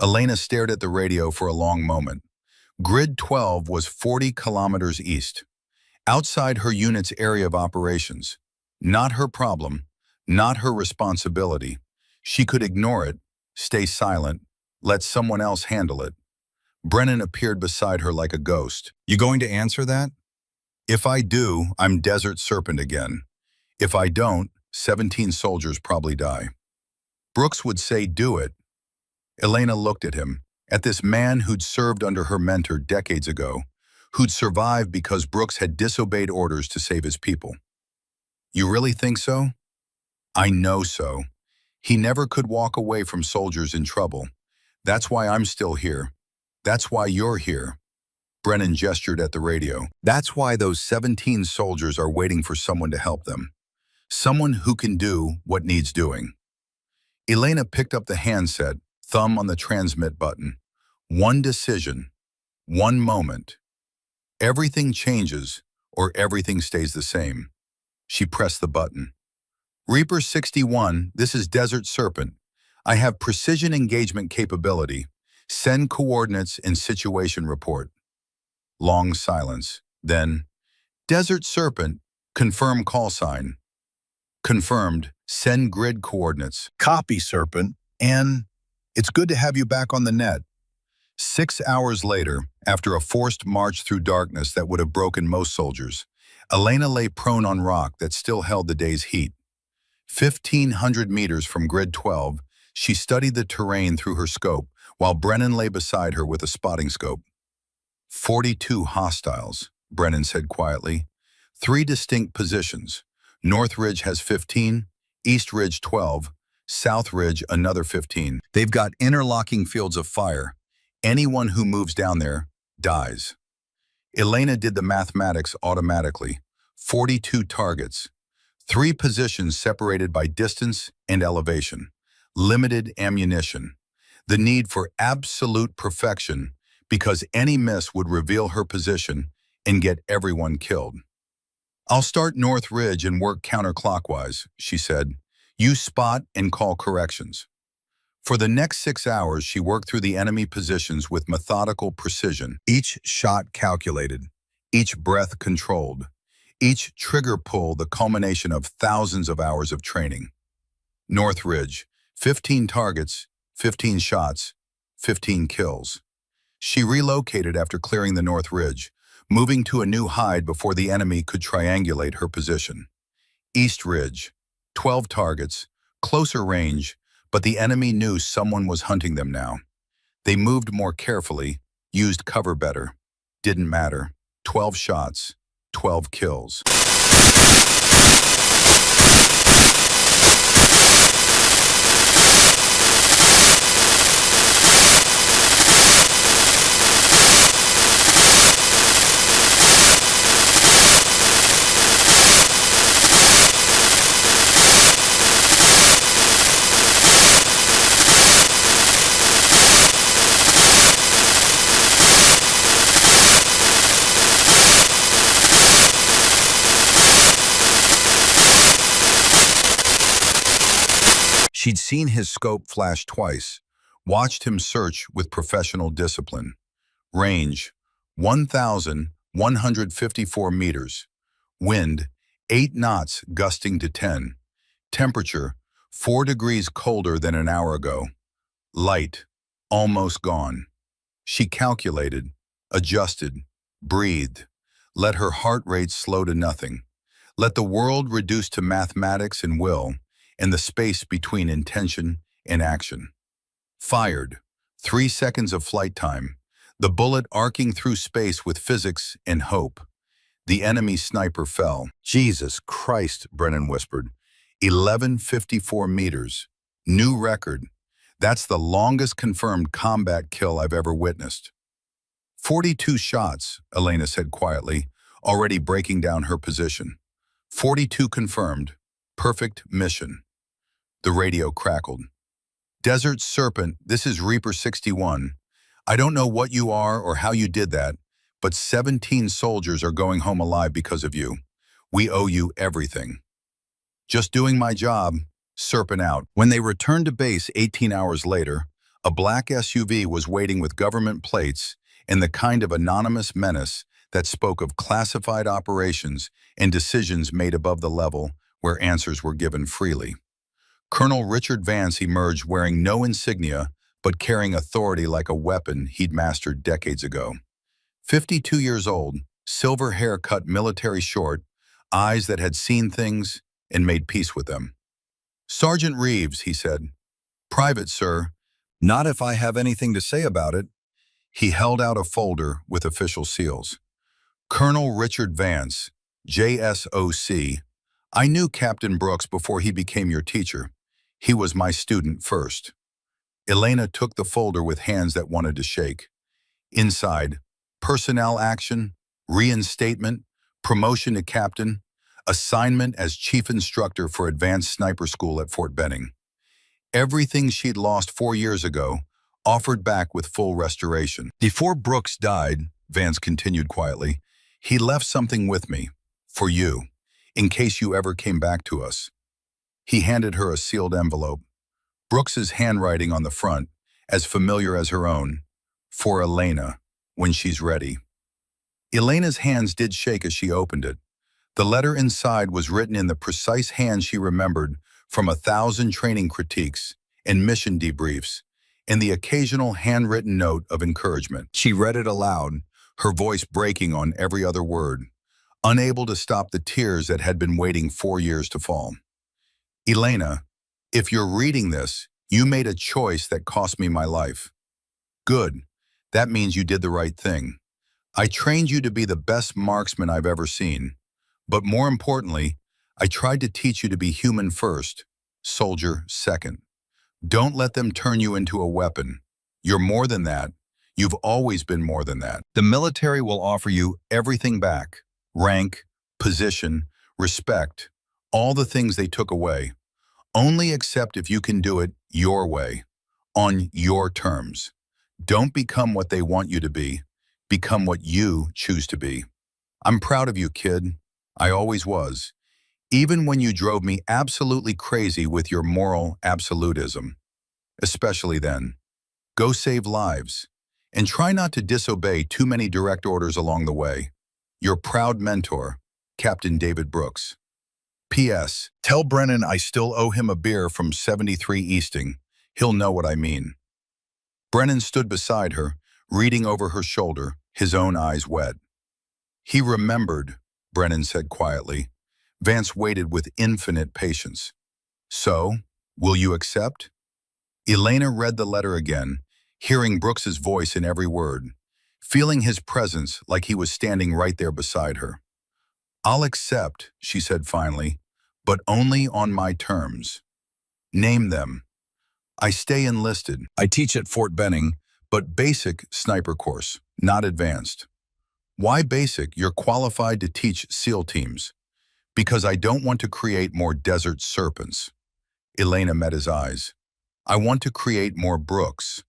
Elena stared at the radio for a long moment. Grid 12 was 40 kilometers east, outside her unit's area of operations. Not her problem, not her responsibility. She could ignore it, stay silent, let someone else handle it. Brennan appeared beside her like a ghost. You going to answer that? If I do, I'm Desert Serpent again. If I don't, 17 soldiers probably die. Brooks would say do it. Elena looked at him, at this man who'd served under her mentor decades ago, who'd survived because Brooks had disobeyed orders to save his people. You really think so? I know so. He never could walk away from soldiers in trouble. That's why I'm still here. That's why you're here. Brennan gestured at the radio. That's why those 17 soldiers are waiting for someone to help them. Someone who can do what needs doing. Elena picked up the handset, thumb on the transmit button. One decision, one moment. Everything changes or everything stays the same. She pressed the button. Reaper 61, this is Desert Serpent. I have precision engagement capability. Send coordinates and situation report. Long silence. Then, Desert Serpent, confirm call sign. Confirmed, send grid coordinates. Copy, Serpent. And it's good to have you back on the net. 6 hours later, after a forced march through darkness that would have broken most soldiers, Elena lay prone on rock that still held the day's heat. 1,500 meters from Grid 12, she studied the terrain through her scope, while Brennan lay beside her with a spotting scope. 42 hostiles, Brennan said quietly. 3 distinct positions. North Ridge has 15, East Ridge 12, South Ridge another 15. They've got interlocking fields of fire. Anyone who moves down there dies. Elena did the mathematics automatically. 42 targets. 3 positions separated by distance and elevation. Limited ammunition. The need for absolute perfection because any miss would reveal her position and get everyone killed. "I'll start North Ridge and work counterclockwise," she said. "You spot and call corrections." For the next 6 hours, she worked through the enemy positions with methodical precision, each shot calculated, each breath controlled, each trigger pull the culmination of thousands of hours of training. North Ridge, 15 targets, 15 shots, 15 kills. She relocated after clearing the North Ridge, moving to a new hide before the enemy could triangulate her position. East Ridge, 12 targets, closer range, but the enemy knew someone was hunting them now. They moved more carefully, used cover better. Didn't matter. 12 shots, 12 kills. She'd seen his scope flash twice, watched him search with professional discipline. Range, 1,154 meters. Wind, 8 knots gusting to 10. Temperature, 4 degrees colder than an hour ago. Light, almost gone. She calculated, adjusted, breathed. Let her heart rate slow to nothing. Let the world reduce to mathematics and will, and the space between intention and action. Fired. 3 seconds of flight time. The bullet arcing through space with physics and hope. The enemy sniper fell. "Jesus Christ," Brennan whispered. 1154 meters. New record. That's the longest confirmed combat kill I've ever witnessed. 42 shots, Elena said quietly, already breaking down her position. 42 confirmed. Perfect mission. The radio crackled. "Desert Serpent, this is Reaper 61. I don't know what you are or how you did that, but 17 soldiers are going home alive because of you. We owe you everything." "Just doing my job." Serpent out. When they returned to base 18 hours later, a black SUV was waiting with government plates and the kind of anonymous menace that spoke of classified operations and decisions made above the level where answers were given freely. Colonel Richard Vance emerged wearing no insignia, but carrying authority like a weapon he'd mastered decades ago. 52 years old, silver hair cut military short, eyes that had seen things and made peace with them. "Sergeant Reeves," he said. "Private, sir." "Not if I have anything to say about it." He held out a folder with official seals. "Colonel Richard Vance, JSOC. I knew Captain Brooks before he became your teacher. He was my student first." Elena took the folder with hands that wanted to shake. Inside, personnel action, reinstatement, promotion to captain, assignment as chief instructor for advanced sniper school at Fort Benning. Everything she'd lost 4 years ago, offered back with full restoration. "Before Brooks died," Vance continued quietly, "he left something with me, for you, in case you ever came back to us." He handed her a sealed envelope. Brooks's handwriting on the front, as familiar as her own. "For Elena, when she's ready." Elena's hands did shake as she opened it. The letter inside was written in the precise hand she remembered from 1,000 training critiques and mission debriefs, and the occasional handwritten note of encouragement. She read it aloud, her voice breaking on every other word, unable to stop the tears that had been waiting 4 years to fall. "Elena, if you're reading this, you made a choice that cost me my life. Good. That means you did the right thing. I trained you to be the best marksman I've ever seen. But more importantly, I tried to teach you to be human first, soldier second. Don't let them turn you into a weapon. You're more than that. You've always been more than that. The military will offer you everything back. Rank, position, respect, all the things they took away. Only accept if you can do it your way, on your terms. Don't become what they want you to be. Become what you choose to be. I'm proud of you, kid. I always was. Even when you drove me absolutely crazy with your moral absolutism. Especially then. Go save lives. And try not to disobey too many direct orders along the way. Your proud mentor, Captain David Brooks. P.S. Tell Brennan I still owe him a beer from 73 Easting. He'll know what I mean. Brennan stood beside her, reading over her shoulder, his own eyes wet. He remembered, Brennan said quietly. Vance waited with infinite patience. So, will you accept? Elena read the letter again, hearing Brooks's voice in every word, feeling his presence like he was standing right there beside her. I'll accept, she said finally, but only on my terms. Name them. I stay enlisted. I teach at Fort Benning, but basic sniper course, not advanced. Why basic? You're qualified to teach SEAL teams. Because I don't want to create more desert serpents. Elena met his eyes. I want to create more Brooks.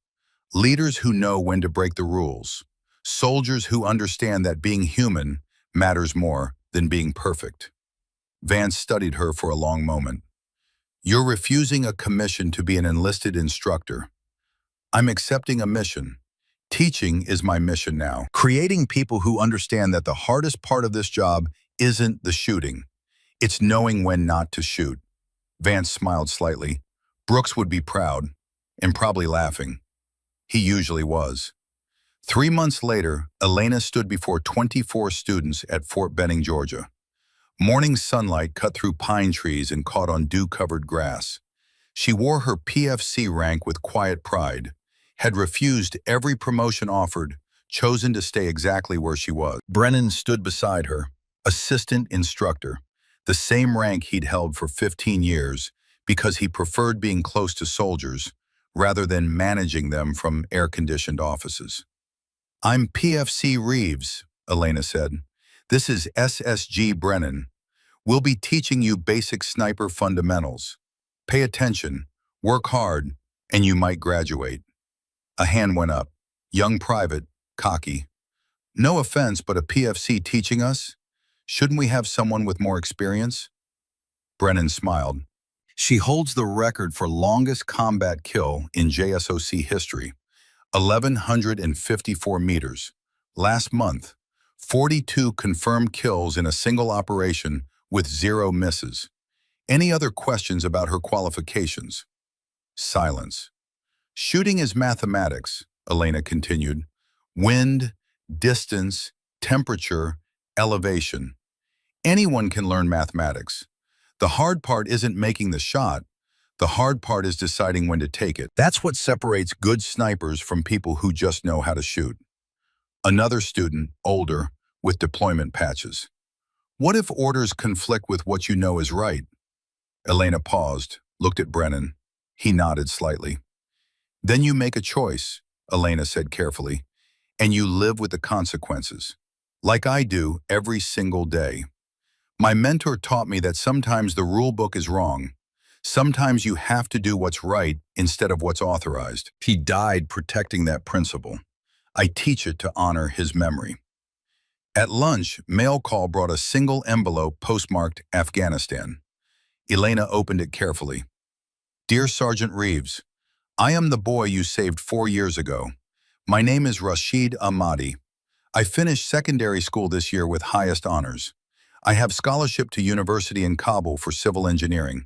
Leaders who know when to break the rules. Soldiers who understand that being human matters more than being perfect. Vance studied her for a long moment. You're refusing a commission to be an enlisted instructor. I'm accepting a mission. Teaching is my mission now. Creating people who understand that the hardest part of this job isn't the shooting. It's knowing when not to shoot. Vance smiled slightly. Brooks would be proud, and probably laughing. He usually was. 3 months later, Elena stood before 24 students at Fort Benning, Georgia. Morning sunlight cut through pine trees and caught on dew-covered grass. She wore her PFC rank with quiet pride, had refused every promotion offered, chosen to stay exactly where she was. Brennan stood beside her, assistant instructor, the same rank he'd held for 15 years because he preferred being close to soldiers rather than managing them from air-conditioned offices. I'm PFC Reeves, Elena said. This is SSG Brennan. We'll be teaching you basic sniper fundamentals. Pay attention, work hard, and you might graduate. A hand went up. Young private, cocky. No offense, but a PFC teaching us? Shouldn't we have someone with more experience? Brennan smiled. She holds the record for longest combat kill in JSOC history, 1,154 meters. Last month, 42 confirmed kills in a single operation with 0 misses. Any other questions about her qualifications? Silence. Shooting is mathematics, Elena continued. Wind, distance, temperature, elevation. Anyone can learn mathematics. The hard part isn't making the shot. The hard part is deciding when to take it. That's what separates good snipers from people who just know how to shoot. Another student, older, with deployment patches. What if orders conflict with what you know is right? Elena paused, looked at Brennan. He nodded slightly. Then you make a choice, Elena said carefully, and you live with the consequences. Like I do every single day. My mentor taught me that sometimes the rule book is wrong. Sometimes you have to do what's right instead of what's authorized. He died protecting that principle. I teach it to honor his memory. At lunch, mail call brought a single envelope postmarked Afghanistan. Elena opened it carefully. Dear Sergeant Reeves, I am the boy you saved 4 years ago. My name is Rashid Ahmadi. I finished secondary school this year with highest honors. I have scholarship to university in Kabul for civil engineering.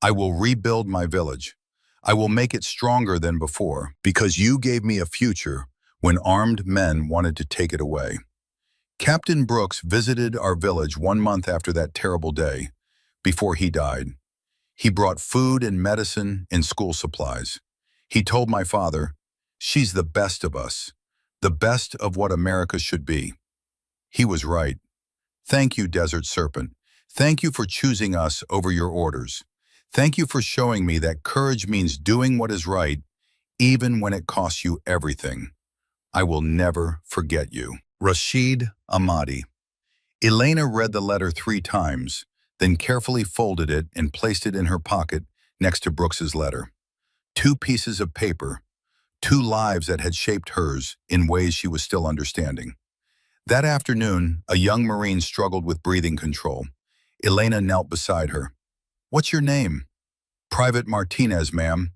I will rebuild my village. I will make it stronger than before because you gave me a future when armed men wanted to take it away. Captain Brooks visited our village 1 month after that terrible day, before he died. He brought food and medicine and school supplies. He told my father, she's the best of us, the best of what America should be. He was right. Thank you, Desert Serpent. Thank you for choosing us over your orders. Thank you for showing me that courage means doing what is right, even when it costs you everything. I will never forget you. Rashid Ahmadi. Elena read the letter 3 times, then carefully folded it and placed it in her pocket next to Brooks's letter. 2 pieces of paper, 2 lives that had shaped hers in ways she was still understanding. That afternoon, a young Marine struggled with breathing control. Elena knelt beside her. "What's your name?" "Private Martinez, ma'am."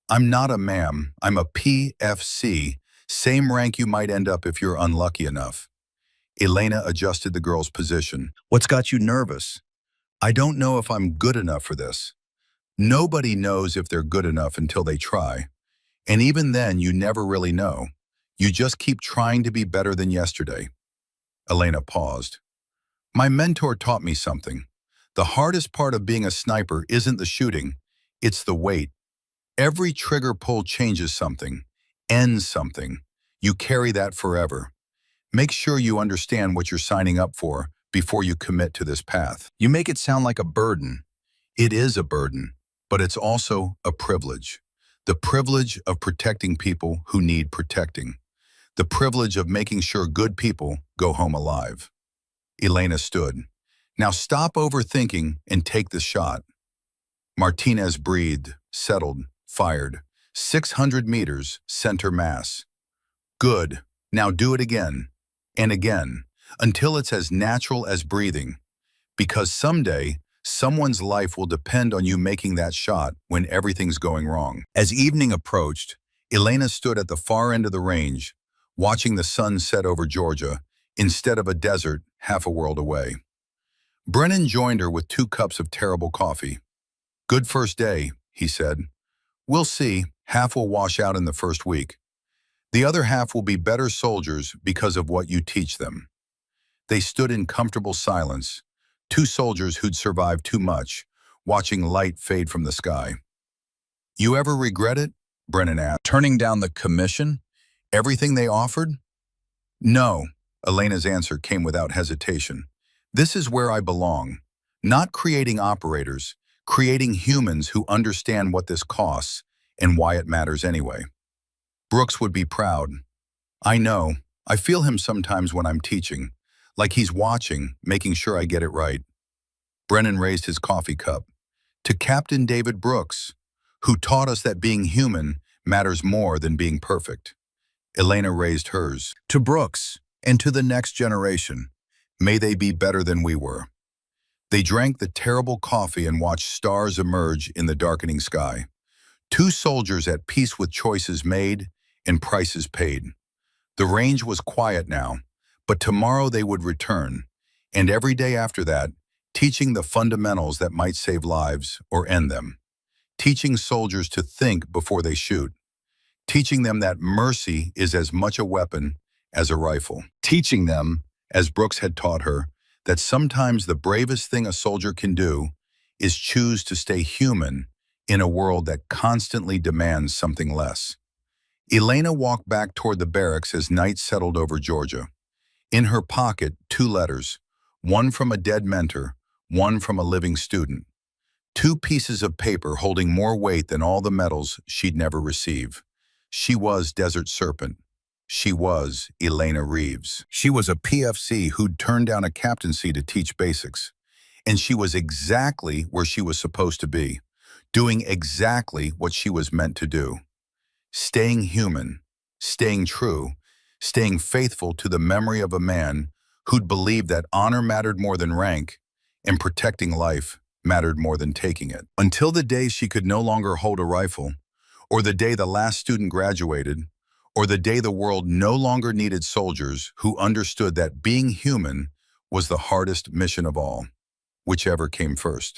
"I'm not a ma'am. I'm a PFC. Same rank you might end up if you're unlucky enough." Elena adjusted the girl's position. "What's got you nervous?" "I don't know if I'm good enough for this." Nobody knows if they're good enough until they try. And even then, you never really know. You just keep trying to be better than yesterday. Elena paused. "My mentor taught me something. The hardest part of being a sniper isn't the shooting, it's the wait. Every trigger pull changes something, ends something. You carry that forever. Make sure you understand what you're signing up for before you commit to this path." You make it sound like a burden. It is a burden, but it's also a privilege. The privilege of protecting people who need protecting. The privilege of making sure good people go home alive. Elena stood. "Now stop overthinking and take the shot." Martinez breathed, settled, fired. 600 meters, center mass. "Good. Now do it again. And again. Until it's as natural as breathing. Because someday, someone's life will depend on you making that shot when everything's going wrong." As evening approached, Elena stood at the far end of the range, watching the sun set over Georgia, instead of a desert half a world away. Brennan joined her with 2 cups of terrible coffee. "Good first day," he said. "We'll see. Half will wash out in the first week. The other half will be better soldiers because of what you teach them." They stood in comfortable silence, 2 soldiers who'd survived too much, watching light fade from the sky. "You ever regret it?" Brennan asked. "Turning down the commission? Everything they offered?" "No," Elena's answer came without hesitation. "This is where I belong. Not creating operators, creating humans who understand what this costs and why it matters anyway." Brooks would be proud. "I know. I feel him sometimes when I'm teaching, like he's watching, making sure I get it right." Brennan raised his coffee cup. "To Captain David Brooks, who taught us that being human matters more than being perfect." Elena raised hers. "To Brooks, and to the next generation, may they be better than we were." They drank the terrible coffee and watched stars emerge in the darkening sky. 2 soldiers at peace with choices made and prices paid. The range was quiet now, but tomorrow they would return, and every day after that, teaching the fundamentals that might save lives or end them. Teaching soldiers to think before they shoot. Teaching them that mercy is as much a weapon as a rifle. Teaching them, as Brooks had taught her, that sometimes the bravest thing a soldier can do is choose to stay human in a world that constantly demands something less. Elena walked back toward the barracks as night settled over Georgia. In her pocket, 2 letters, one from a dead mentor, one from a living student. 2 pieces of paper holding more weight than all the medals she'd never receive. She was Desert Serpent. She was Elena Reeves. She was a PFC who'd turned down a captaincy to teach basics. And she was exactly where she was supposed to be, doing exactly what she was meant to do. Staying human, staying true, staying faithful to the memory of a man who'd believed that honor mattered more than rank and protecting life mattered more than taking it. Until the day she could no longer hold a rifle, or the day the last student graduated, or the day the world no longer needed soldiers who understood that being human was the hardest mission of all, whichever came first.